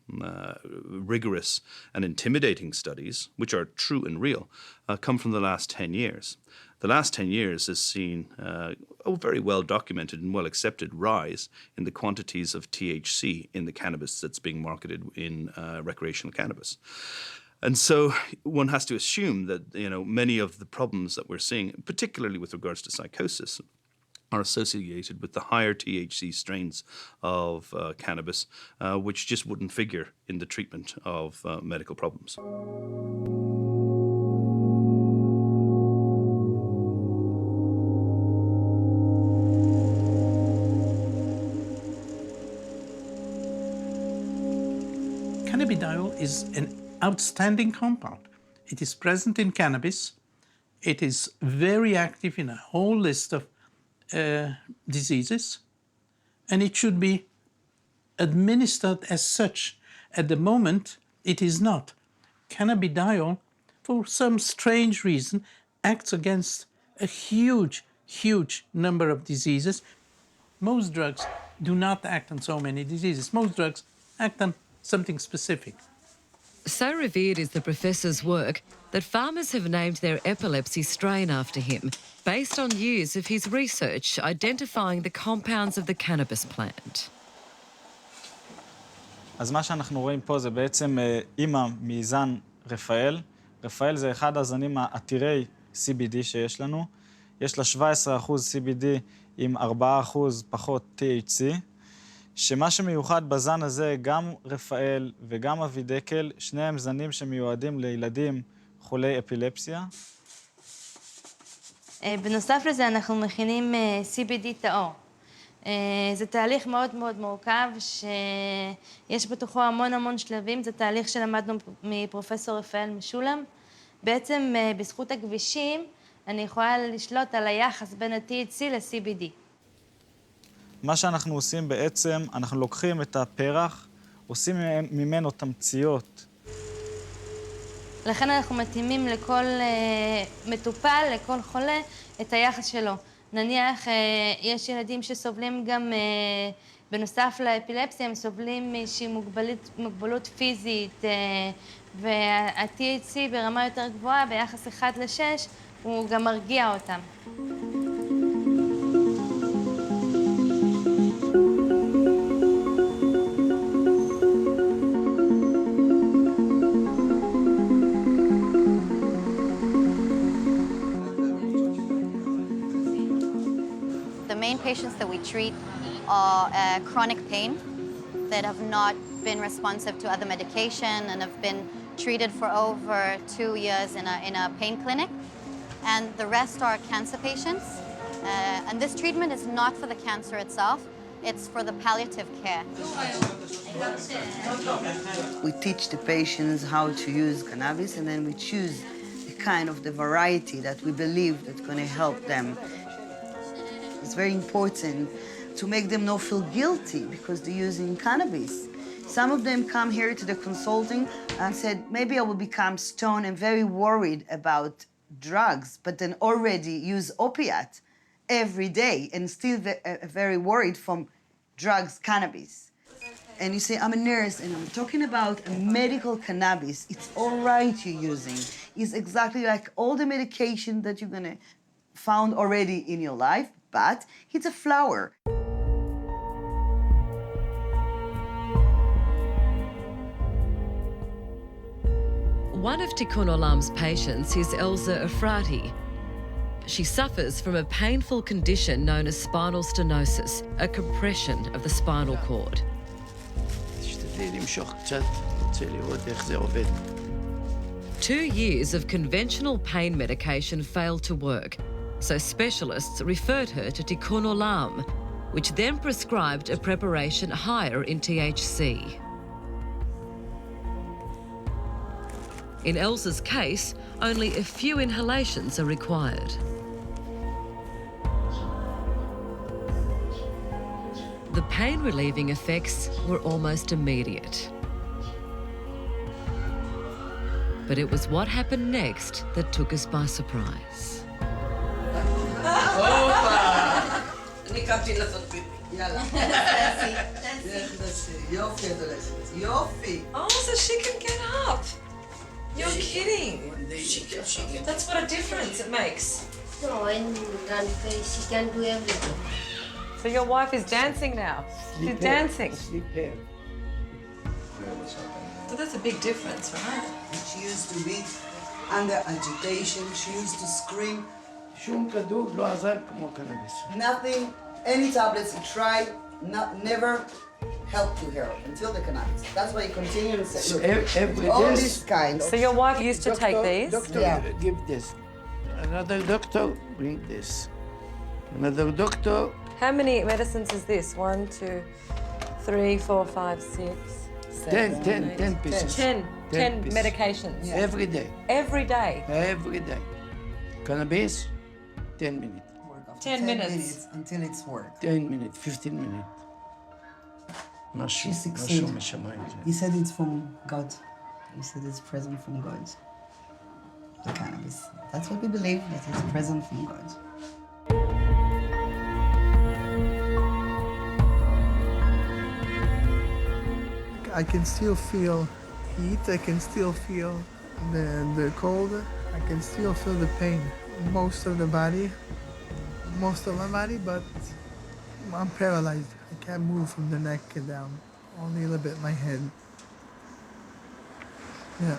rigorous and intimidating studies, which are true and real, come from the last 10 years. The last 10 years has seen a very well-documented and well-accepted rise in the quantities of THC in the cannabis that's being marketed in recreational cannabis. And so one has to assume that, many of the problems that we're seeing, particularly with regards to psychosis, are associated with the higher THC strains of cannabis, which just wouldn't figure in the treatment of medical problems. Cannabidiol is an outstanding compound. It is present in cannabis. It is very active in a whole list of diseases, and it should be administered as such. At the moment, it is not. Cannabidiol, for some strange reason, acts against a huge number of diseases. Most drugs do not act on so many diseases. Most drugs act on something specific. So revered is the professor's work that farmers have named their epilepsy strain after him, based on years of his research identifying the compounds of the cannabis plant. אז מה שאנחנו רואים פה זה בעצם אימא מזן רפאל. רפאל זה אחד הזנים העתירי CBD שיש לנו. יש לה 17% CBD עם 4% פחות THC. שמה שמיוחד בזן הזה, גם רפאל וגם אבידקל, שניהם זנים שמיועדים לילדים חולי אפילפסיה. בנוסף לזה אנחנו מכינים CBD טהור. זה תהליך מאוד מאוד מורכב, שיש בתוכו המון שלבים. זה תהליך שלמדנו מפרופסור רפאל משולם. בעצם בזכות הכבישים אני יכולה לשלוט על היחס בין ה-THC ל-CBD. מה שאנחנו עושים בעצם, אנחנו לוקחים את הפרח, עושים ממנו תמציות. לכן אנחנו מתאימים לכל מטופל, לכל חולה, את היחס שלו. נניח, יש ילדים שסובלים גם, בנוסף לאפילפסיה, הם סובלים מאיזושהי מוגבלות פיזית, וה-THC ברמה יותר גבוהה, ביחס 1:6, הוא גם מרגיע אותם. main patients that we treat are chronic pain that have not been responsive to other medication and have been treated for over 2 years in a pain clinic. And the rest are cancer patients. And this treatment is not for the cancer itself, it's for the palliative care. We teach the patients how to use cannabis, and then we choose the variety that we believe that's going to help them. It's very important to make them not feel guilty because they're using cannabis. Some of them come here to the consulting and said, maybe I will become stoned and very worried about drugs, but then already use opiate every day and still very worried from drugs, cannabis. And you say, I'm a nurse and I'm talking about a medical cannabis. It's all right you're using. It's exactly like all the medication that you're gonna found already in your life, but it's a flower. One of Tikkun Olam's patients is Elza Efrati. She suffers from a painful condition known as spinal stenosis, a compression of the spinal cord. 2 years of conventional pain medication failed to work, so specialists referred her to Tikkun Olam, which then prescribed a preparation higher in THC. In Elsa's case, only a few inhalations are required. The pain-relieving effects were almost immediate. But it was what happened next that took us by surprise. Oh, so she can get up. You're kidding. That's what a difference it makes. No, in she can do everything. So your wife is dancing now. She's dancing. So that's a big difference, right? She used to be under agitation. She used to scream. Nothing, any tablets he tried, never helped to her until the cannabis. That's why he continued to say, look, all these kinds. So your wife used to take these? Doctor, give this. Another doctor, bring this. Another doctor. How many medicines is this? 1, 2, 3, 4, 5, 6, 7, 10 pieces. 10 pieces. medications. Yeah. Every day. Every day? Every day. Cannabis, 10 minutes. 10 minutes. Until it's worked. 10 minutes, 15 minutes. She succeeded. He said it's from God. He said it's present from God. The cannabis. That's what we believe, that it's present from God. I can still feel heat, I can still feel the cold, I can still feel the pain. Most of my body, but I'm paralyzed. I can't move from the neck and down, only a little bit my head. Yeah.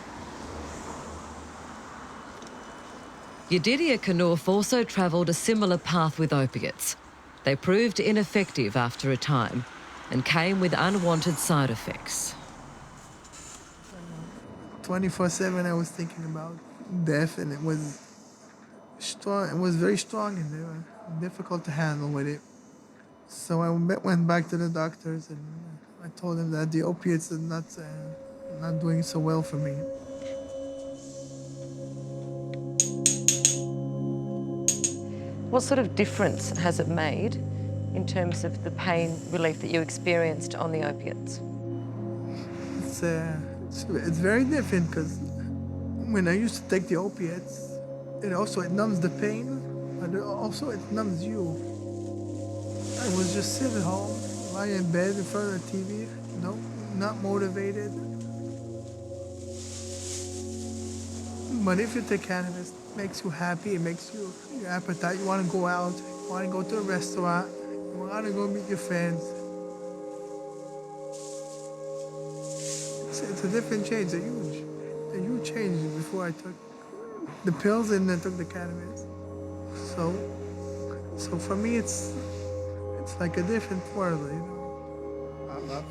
Yedidia Kanouf also travelled a similar path with opiates. They proved ineffective after a time and came with unwanted side effects. 24/7 I was thinking about death, and it was strong. It was very strong, and they were difficult to handle with it. So I went back to the doctors, and I told them that the opiates are not doing so well for me. What sort of difference has it made in terms of the pain relief that you experienced on the opiates? It's very different, because when I used to take the opiates, it numbs the pain, but also it numbs you. I was just sitting at home, lying in bed in front of the TV, not motivated. But if you take cannabis, it makes you happy, it makes your appetite. You want to go out, you want to go to a restaurant, you want to go meet your friends. It's a different change, a huge change before I took the pills and then took the cannabis. So for me, it's It's like a different world, you know.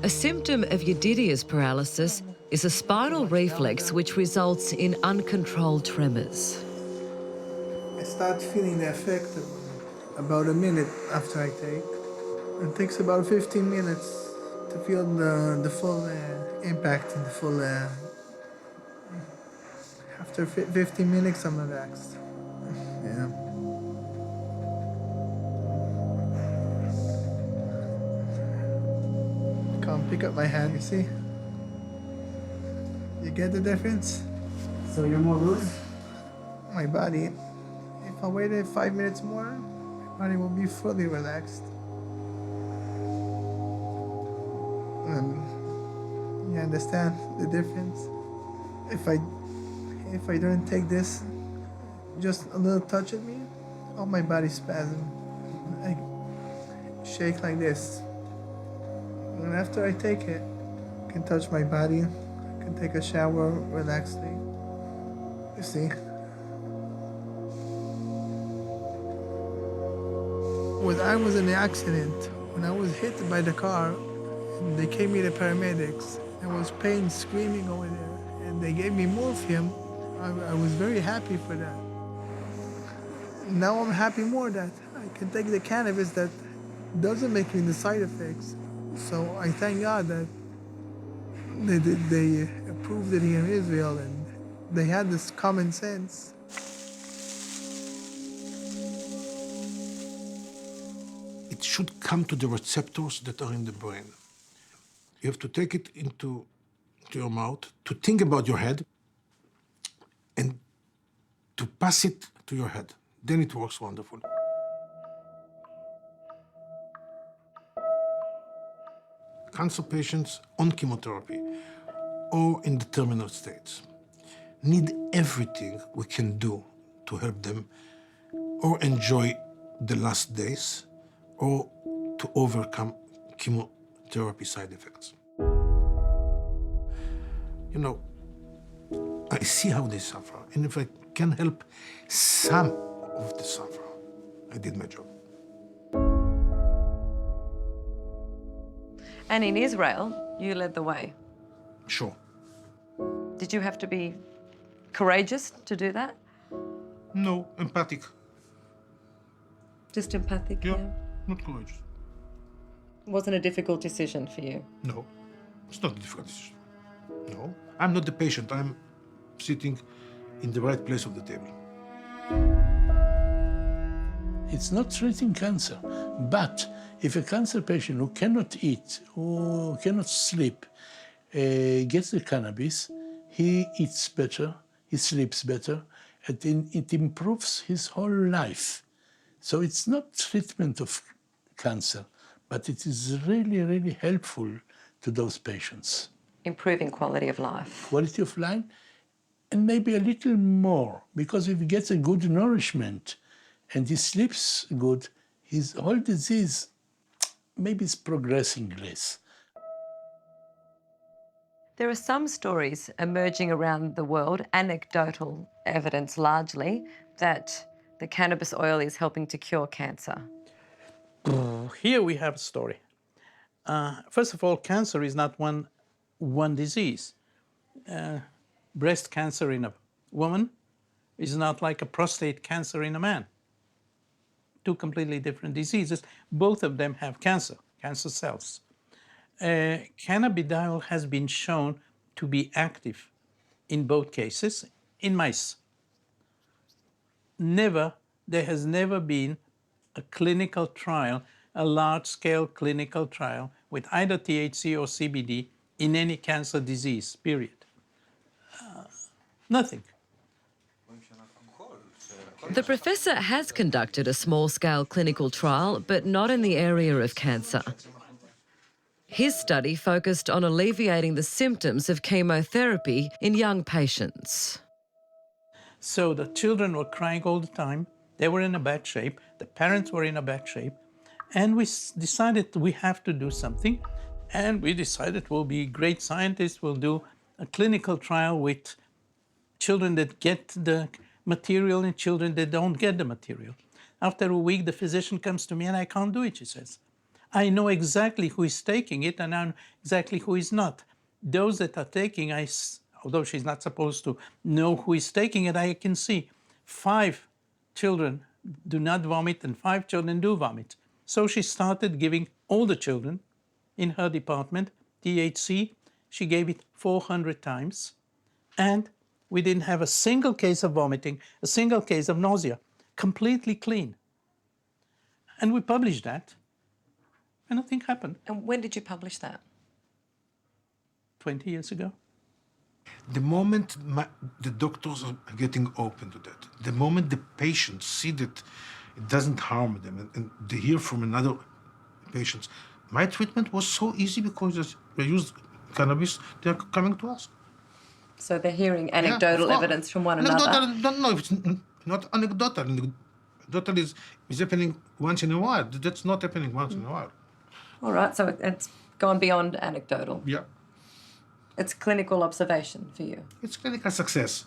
A symptom of Yedidier's paralysis is a spinal reflex which results in uncontrolled tremors. I start feeling the effect about a minute after I take. It takes about 15 minutes to feel the full impact and the full... After 15 minutes, I'm relaxed. Yeah. Come pick up my hand, you see? You get the difference? So you're more loose? My body, if I waited 5 minutes more, my body will be fully relaxed. You understand the difference? If I don't take this, just a little touch of me, all my body spasm. I shake like this. And after I take it, I can touch my body, I can take a shower relaxedly. You see? When I was in the accident, when I was hit by the car, and they came me the paramedics, there was pain screaming over there, and they gave me morphine. I was very happy for that. Now I'm happy more that I can take the cannabis that doesn't make me the side effects. So I thank God that they approved it here in Israel and they had this common sense. It should come to the receptors that are in the brain. You have to take it into your mouth, to think about your head, and to pass it to your head. Then it works wonderful. Cancer patients on chemotherapy or in the terminal states need everything we can do to help them or enjoy the last days or to overcome chemotherapy side effects. You know, I see how they suffer, and if I can help some of the sufferer, I did my job. And in Israel, you led the way. Sure. Did you have to be courageous to do that? No, empathic. Just empathic, yeah. Not courageous. Wasn't a difficult decision for you? No, it's not a difficult decision. No, I'm not the patient. I'm sitting in the right place of the table. It's not treating cancer, but if a cancer patient who cannot eat, who cannot sleep, gets the cannabis, he eats better, he sleeps better, and it improves his whole life. So it's not treatment of cancer, but it is really, really helpful to those patients. Improving quality of life. Quality of life, and maybe a little more, because if he gets a good nourishment and he sleeps good, his whole disease maybe is progressing less. There are some stories emerging around the world, anecdotal evidence largely, that the cannabis oil is helping to cure cancer. Here we have a story. First of all, cancer is not one disease. Breast cancer in a woman is not like a prostate cancer in a man. Two completely different diseases. Both of them have cancer cells. Cannabidiol has been shown to be active in both cases in mice. There has never been a clinical trial, a large-scale clinical trial with either THC or CBD in any cancer disease, period. Nothing. The professor has conducted a small-scale clinical trial, but not in the area of cancer. His study focused on alleviating the symptoms of chemotherapy in young patients. So the children were crying all the time. They were in a bad shape. The parents were in a bad shape. And we decided we have to do something. And we decided we'll be great scientists. We'll do a clinical trial with children that get the material and children that don't get the material. After a week, the physician comes to me and I can't do it, she says. I know exactly who is taking it and I know exactly who is not. Those that are taking, although she's not supposed to know who is taking it, I can see 5 children do not vomit and 5 children do vomit. So she started giving all the children in her department THC. She gave it 400 times. And we didn't have a single case of vomiting, a single case of nausea, completely clean. And we published that, and nothing happened. And when did you publish that? 20 years ago. The moment the doctors are getting open to that, the moment the patients see that it doesn't harm them, and they hear from another patients, my treatment was so easy because they used cannabis, they're coming to us. So they're hearing anecdotal evidence from one another. No, it's not anecdotal. Anecdotal is happening once in a while. That's not happening once in a while. All right, so it's gone beyond anecdotal. Yeah. It's clinical observation for you. It's clinical success.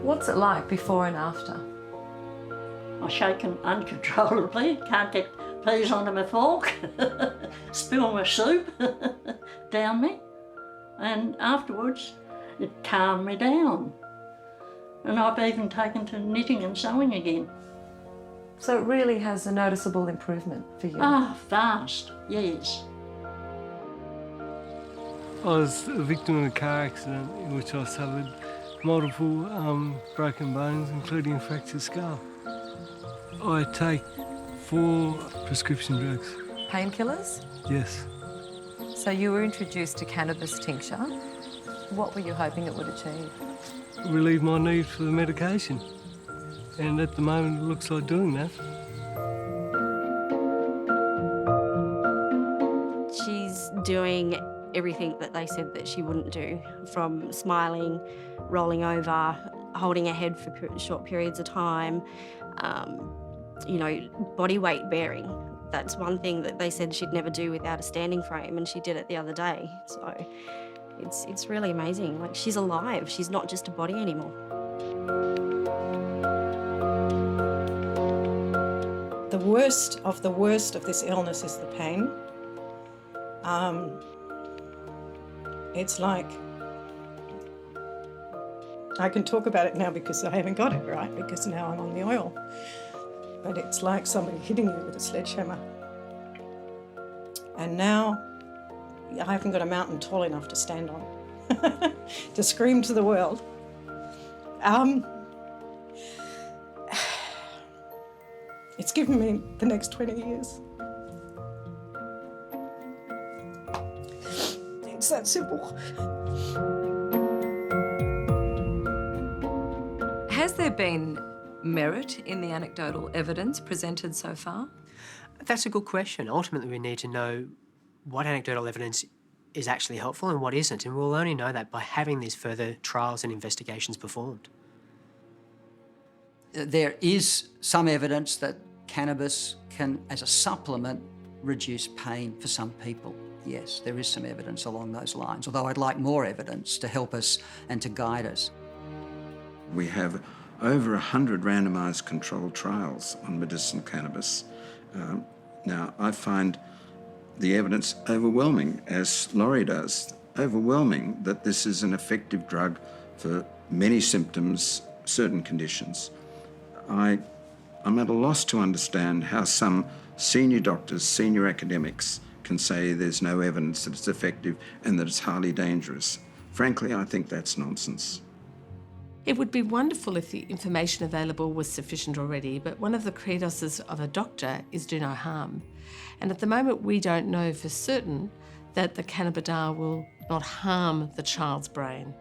What's it like before and after? I'm shaking uncontrollably, can't get peas onto my fork, spill my soup down me, and afterwards it calmed me down. And I've even taken to knitting and sewing again. So it really has a noticeable improvement for you? Ah, vast, yes. I was a victim of a car accident in which I suffered multiple broken bones, including a fractured skull. I take 4 prescription drugs. Painkillers? Yes. So you were introduced to cannabis tincture. What were you hoping it would achieve? Relieve my need for the medication. And at the moment it looks like doing that. She's doing everything that they said that she wouldn't do, from smiling, rolling over, holding her head for short periods of time, you know, body weight bearing. That's one thing that they said she'd never do without a standing frame, and she did it the other day. So it's really amazing. Like, she's alive. She's not just a body anymore. The worst of this illness is the pain. It's like, I can talk about it now because I haven't got it, right? Because now I'm on the oil. But it's like somebody hitting you with a sledgehammer. And now I haven't got a mountain tall enough to stand on, to scream to the world. It's given me the next 20 years. It's that simple. Has there been merit in the anecdotal evidence presented so far? That's a good question. Ultimately, we need to know what anecdotal evidence is actually helpful and what isn't, and we'll only know that by having these further trials and investigations performed. There is some evidence that cannabis can, as a supplement, reduce pain for some people. Yes, there is some evidence along those lines, although I'd like more evidence to help us and to guide us. We have over 100 randomised controlled trials on medicinal cannabis. Now, I find the evidence overwhelming, as Laurie does, overwhelming that this is an effective drug for many symptoms, certain conditions. I'm at a loss to understand how some senior doctors, senior academics can say there's no evidence that it's effective and that it's highly dangerous. Frankly, I think that's nonsense. It would be wonderful if the information available was sufficient already, but one of the credos of a doctor is do no harm. And at the moment, we don't know for certain that the cannabidiol will not harm the child's brain.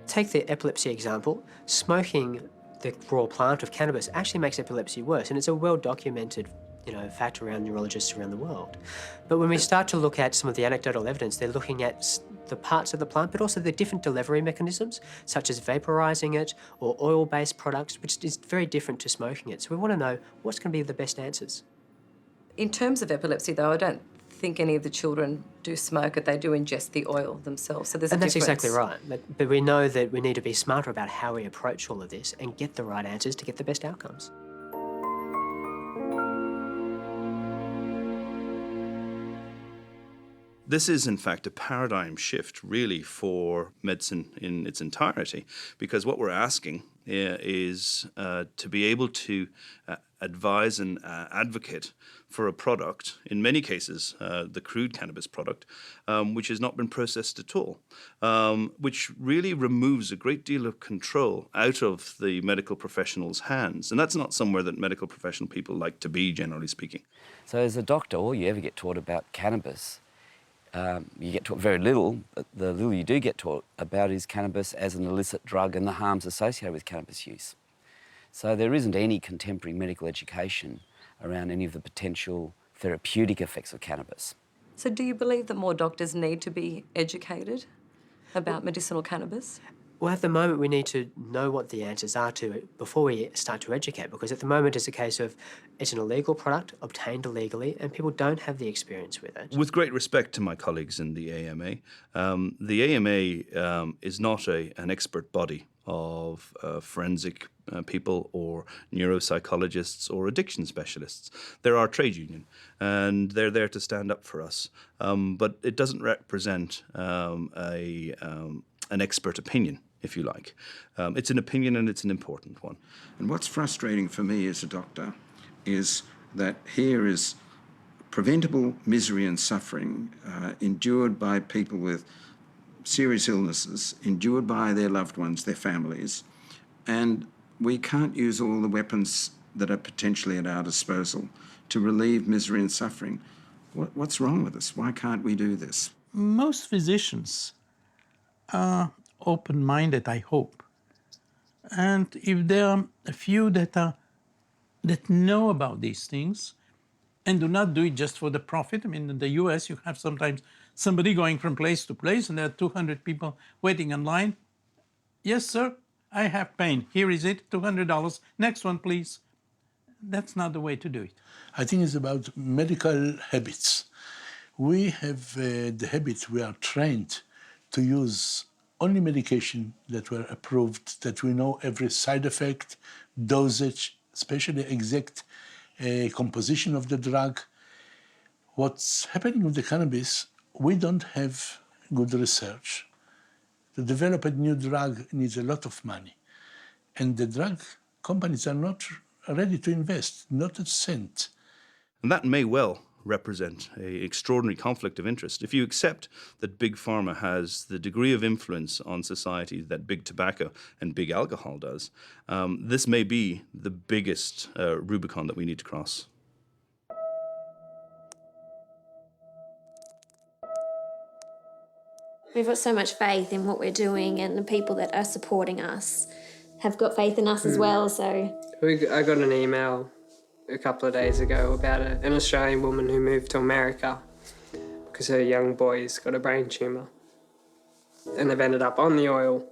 Take the epilepsy example. Smoking the raw plant of cannabis actually makes epilepsy worse, and it's a well-documented fact around neurologists around the world. But when we start to look at some of the anecdotal evidence, they're looking at the parts of the plant, but also the different delivery mechanisms, such as vaporising it or oil-based products, which is very different to smoking it. So we want to know what's going to be the best answers. In terms of epilepsy, though, I don't think any of the children do smoke it. They do ingest the oil themselves. So there's a difference. And that's exactly right. But we know that we need to be smarter about how we approach all of this and get the right answers to get the best outcomes. This is, in fact, a paradigm shift, really, for medicine in its entirety, because what we're asking is to be able to advise and advocate for a product, in many cases, the crude cannabis product, which has not been processed at all, which really removes a great deal of control out of the medical professional's hands. And that's not somewhere that medical professional people like to be, generally speaking. So as a doctor, all you ever get taught about cannabis, you get taught very little. The little you do get taught about is cannabis as an illicit drug and the harms associated with cannabis use. So there isn't any contemporary medical education around any of the potential therapeutic effects of cannabis. So do you believe that more doctors need to be educated about medicinal cannabis? Well, at the moment, we need to know what the answers are to it before we start to educate, because at the moment it's a case of it's an illegal product, obtained illegally, and people don't have the experience with it. With great respect to my colleagues in the AMA is not an expert body of forensic people or neuropsychologists or addiction specialists. They're our trade union, and they're there to stand up for us. But it doesn't represent an expert opinion, if you like. It's an opinion, and it's an important one. And what's frustrating for me as a doctor is that here is preventable misery and suffering endured by people with serious illnesses, endured by their loved ones, their families, and we can't use all the weapons that are potentially at our disposal to relieve misery and suffering. What's wrong with us? Why can't we do this? Most physicians are open-minded, I hope. And if there are a few that know about these things and do not do it just for the profit. I mean, in the US, you have sometimes somebody going from place to place and there are 200 people waiting in line. Yes, sir, I have pain. Here is it, $200. Next one, please. That's not the way to do it. I think it's about medical habits. We have the habit, we are trained to use only medication that were approved, that we know every side effect, dosage, especially exact composition of the drug. What's happening with the cannabis, we don't have good research. To develop a new drug needs a lot of money. And the drug companies are not ready to invest, not a cent. And that may well represent an extraordinary conflict of interest. If you accept that big pharma has the degree of influence on society that big tobacco and big alcohol does, this may be the biggest Rubicon that we need to cross. We've got so much faith in what we're doing, and the people that are supporting us have got faith in us as well, so... I got an email a couple of days ago about an Australian woman who moved to America because her young boy's got a brain tumour. And they've ended up on the oil,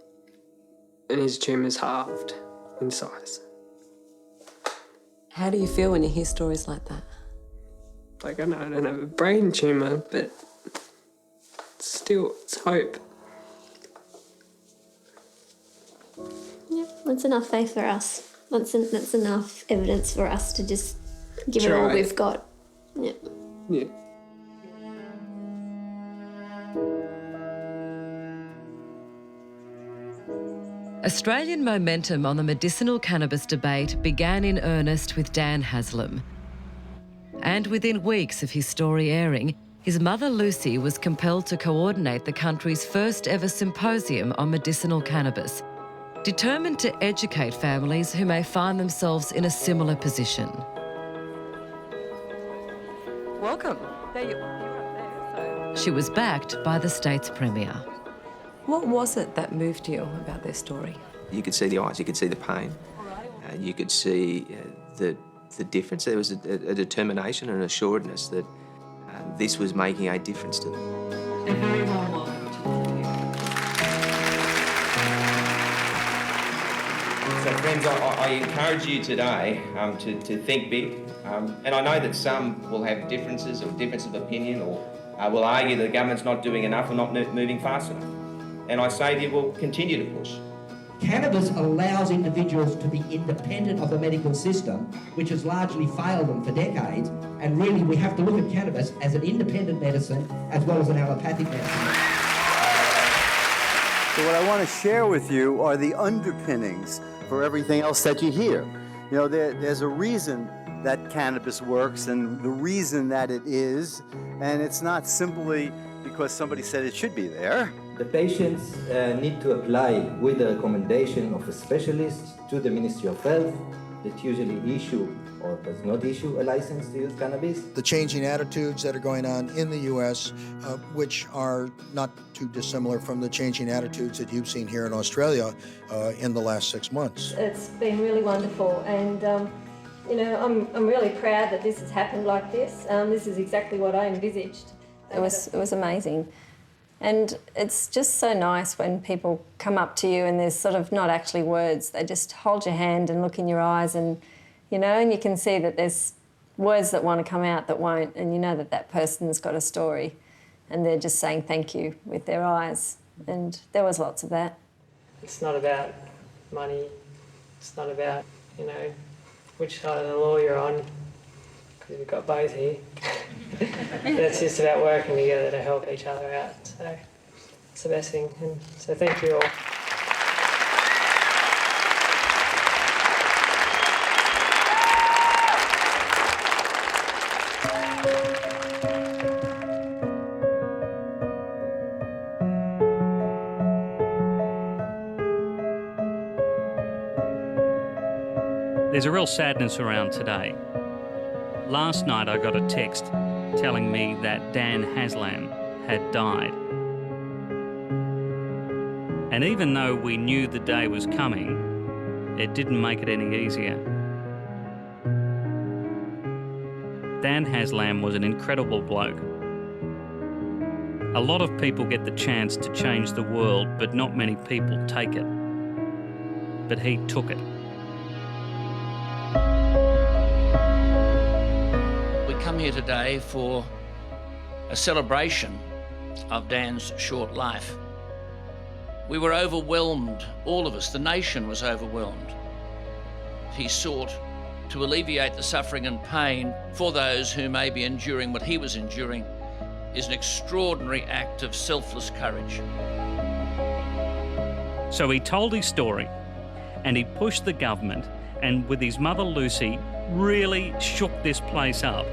and his tumour's halved in size. How do you feel when you hear stories like that? Like, I know I don't have a brain tumour, but still, it's hope. Yeah, that's enough faith for us. That's enough evidence for us to just give it all we've got. Yeah. Yeah. Australian momentum on the medicinal cannabis debate began in earnest with Dan Haslam. And within weeks of his story airing, his mother Lucy was compelled to coordinate the country's first ever symposium on medicinal cannabis, determined to educate families who may find themselves in a similar position. Welcome. There you're up there. She was backed by the state's premier. What was it that moved you about their story? You could see the eyes, you could see the pain, you could see the difference. There was a determination and assuredness that this was making a difference to them. And very well welcome. friends, I encourage you today to think big. And I know that some will have differences or difference of opinion or will argue that the government's not doing enough or not moving fast enough. And I say to you, we'll continue to push. Cannabis allows individuals to be independent of the medical system, which has largely failed them for decades, and really we have to look at cannabis as an independent medicine as well as an allopathic medicine. So what I want to share with you are the underpinnings for everything else that you hear. You know, there's a reason that cannabis works and the reason that it is, and it's not simply because somebody said it should be there. The patients need to apply with the recommendation of a specialist to the Ministry of Health that usually issue or does not issue a license to use cannabis. The changing attitudes that are going on in the U.S., which are not too dissimilar from the changing attitudes that you've seen here in Australia in the last 6 months. It's been really wonderful, and you know, I'm really proud that this has happened like this. This is exactly what I envisaged. It was amazing. And it's just so nice when people come up to you and there's sort of not actually words. They just hold your hand and look in your eyes and, you know, and you can see that there's words that want to come out that won't, and you know that that person's got a story and they're just saying thank you with their eyes. And there was lots of that. It's not about money. It's not about, you know, which side of the law you're on, because we've got both here. It's just about working together to help each other out. So it's the best thing. And so thank you all. There's a real sadness around today. Last night I got a text telling me that Dan Haslam had died. And even though we knew the day was coming, it didn't make it any easier. Dan Haslam was an incredible bloke. A lot of people get the chance to change the world, but not many people take it. But he took it. We come here today for a celebration of Dan's short life. We were overwhelmed, all of us, the nation was overwhelmed. He sought to alleviate the suffering and pain for those who may be enduring what he was enduring is an extraordinary act of selfless courage. So he told his story and he pushed the government, and with his mother Lucy really shook this place up.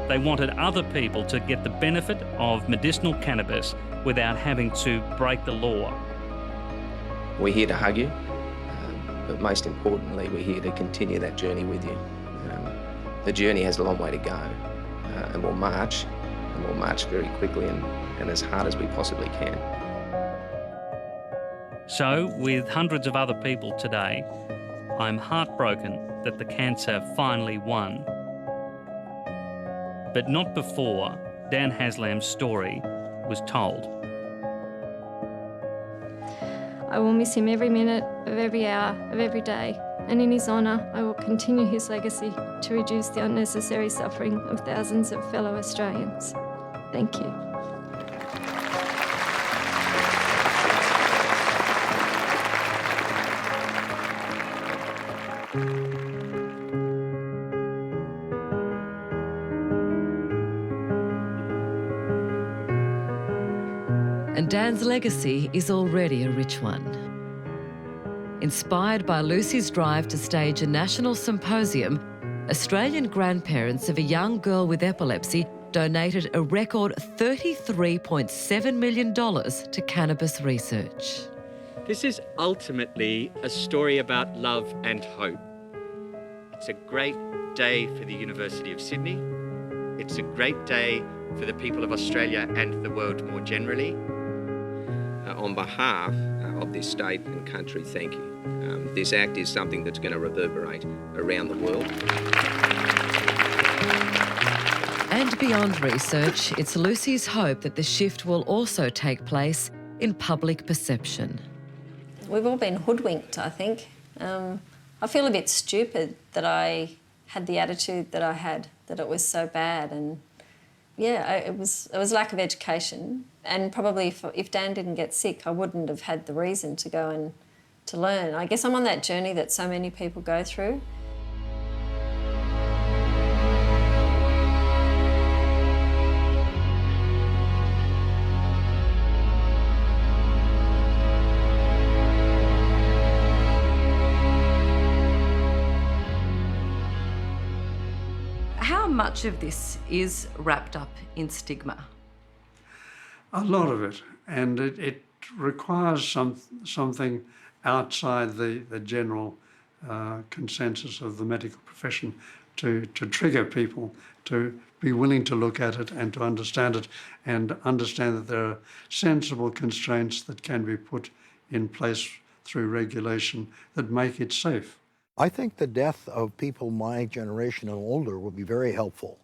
They wanted other people to get the benefit of medicinal cannabis without having to break the law. We're here to hug you, but most importantly, we're here to continue that journey with you. The journey has a long way to go, and we'll march very quickly and as hard as we possibly can. So, with hundreds of other people today, I'm heartbroken that the cancer finally won. But not before Dan Haslam's story was told. I will miss him every minute of every hour of every day, and in his honour, I will continue his legacy to reduce the unnecessary suffering of thousands of fellow Australians. Thank you. And Dan's legacy is already a rich one. Inspired by Lucy's drive to stage a national symposium, Australian grandparents of a young girl with epilepsy donated a record $33.7 million to cannabis research. This is ultimately a story about love and hope. It's a great day for the University of Sydney. It's a great day for the people of Australia and the world more generally. On behalf of this state and country, thank you. This act is something that's going to reverberate around the world. And beyond research, it's Lucy's hope that the shift will also take place in public perception. We've all been hoodwinked, I think. I feel a bit stupid that I had the attitude that I had, that it was so bad, and yeah, it was lack of education, and probably if Dan didn't get sick, I wouldn't have had the reason to go and to learn. I guess I'm on that journey that so many people go through. How much of this is wrapped up in stigma? A lot of it, and it requires something outside the general consensus of the medical profession to trigger people to be willing to look at it and to understand it, and understand that there are sensible constraints that can be put in place through regulation that make it safe. I think the death of people my generation and older will be very helpful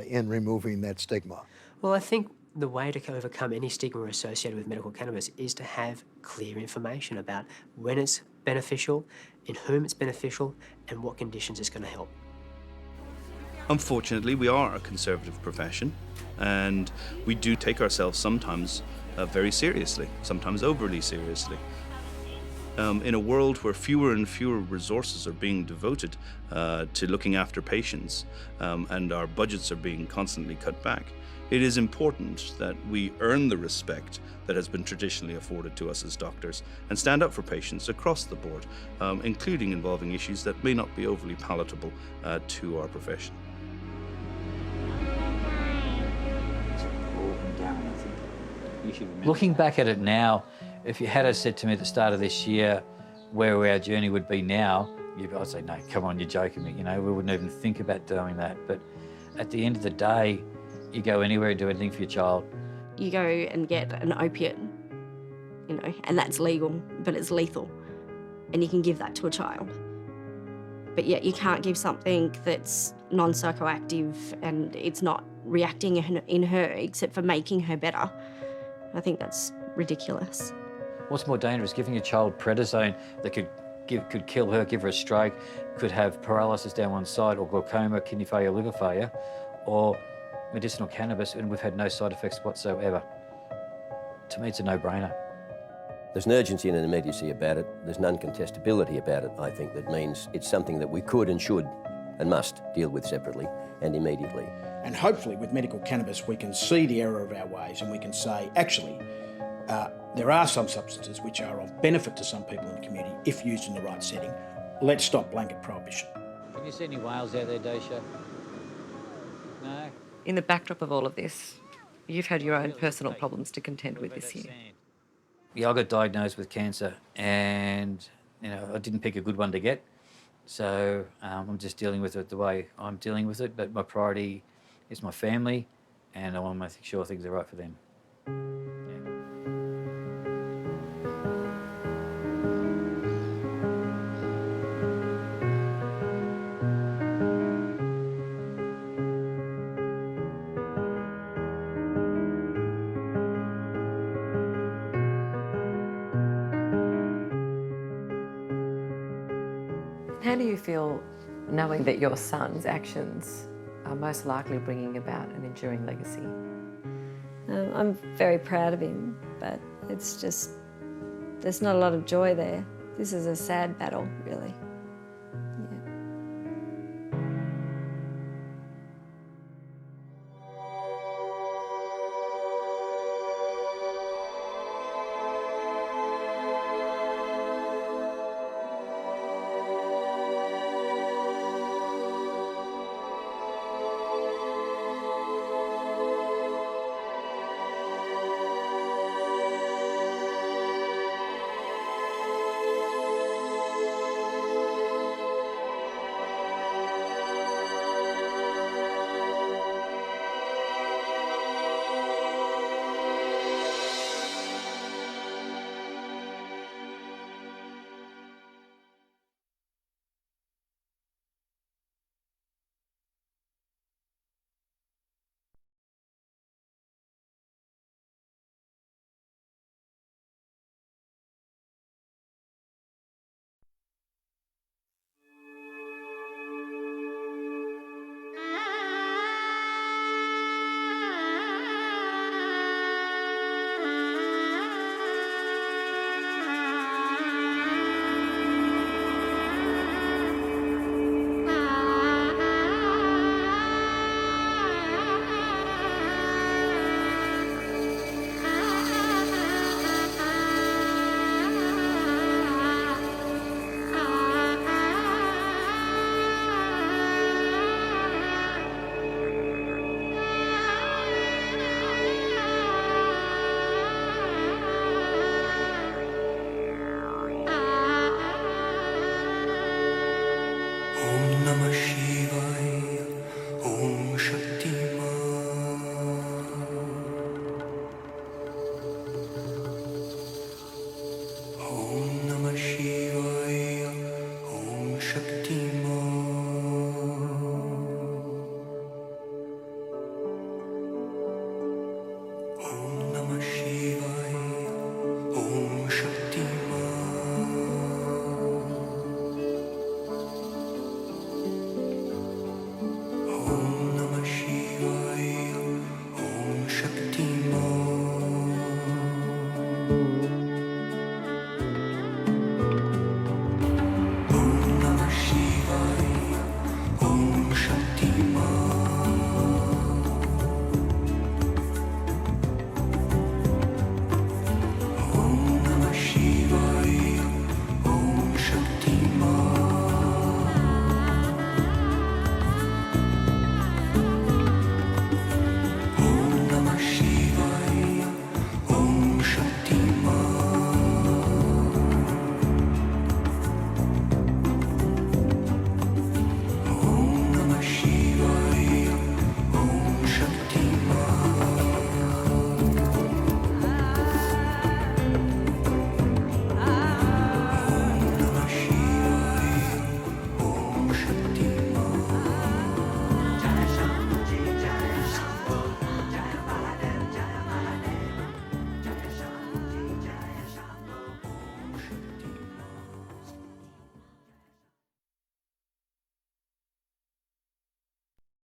in removing that stigma. Well, I think the way to overcome any stigma associated with medical cannabis is to have clear information about when it's beneficial, in whom it's beneficial, and what conditions it's going to help. Unfortunately, we are a conservative profession, and we do take ourselves sometimes very seriously, sometimes overly seriously. In a world where fewer and fewer resources are being devoted to looking after patients, and our budgets are being constantly cut back, it is important that we earn the respect that has been traditionally afforded to us as doctors and stand up for patients across the board, including involving issues that may not be overly palatable to our profession. Looking back at it now, if you had said to me at the start of this year where our journey would be now, I'd say, no, come on, you're joking me. You know, we wouldn't even think about doing that. But at the end of the day, you go anywhere and do anything for your child. You go and get an opiate, you know, and that's legal, but it's lethal. And you can give that to a child. But yet you can't give something that's non-psychoactive and it's not reacting in her except for making her better. I think that's ridiculous. What's more dangerous, giving a child prednisone that could kill her, give her a stroke, could have paralysis down one side, or glaucoma, kidney failure, liver failure, or medicinal cannabis, and we've had no side effects whatsoever? To me, it's a no-brainer. There's an urgency and an immediacy about it. There's an uncontestability about it, I think, that means it's something that we could and should and must deal with separately and immediately. And hopefully with medical cannabis we can see the error of our ways and we can say, actually, there are some substances which are of benefit to some people in the community if used in the right setting. Let's stop blanket prohibition. Can you see any whales out there, Daisha? No? In the backdrop of all of this, you've had your own personal problems to contend with this year. Yeah, I got diagnosed with cancer and, you know, I didn't pick a good one to get. So I'm just dealing with it the way I'm dealing with it, but my priority is my family and I want to make sure things are right for them. How do you feel knowing that your son's actions are most likely bringing about an enduring legacy? I'm very proud of him, but it's just, there's not a lot of joy there. This is a sad battle, really.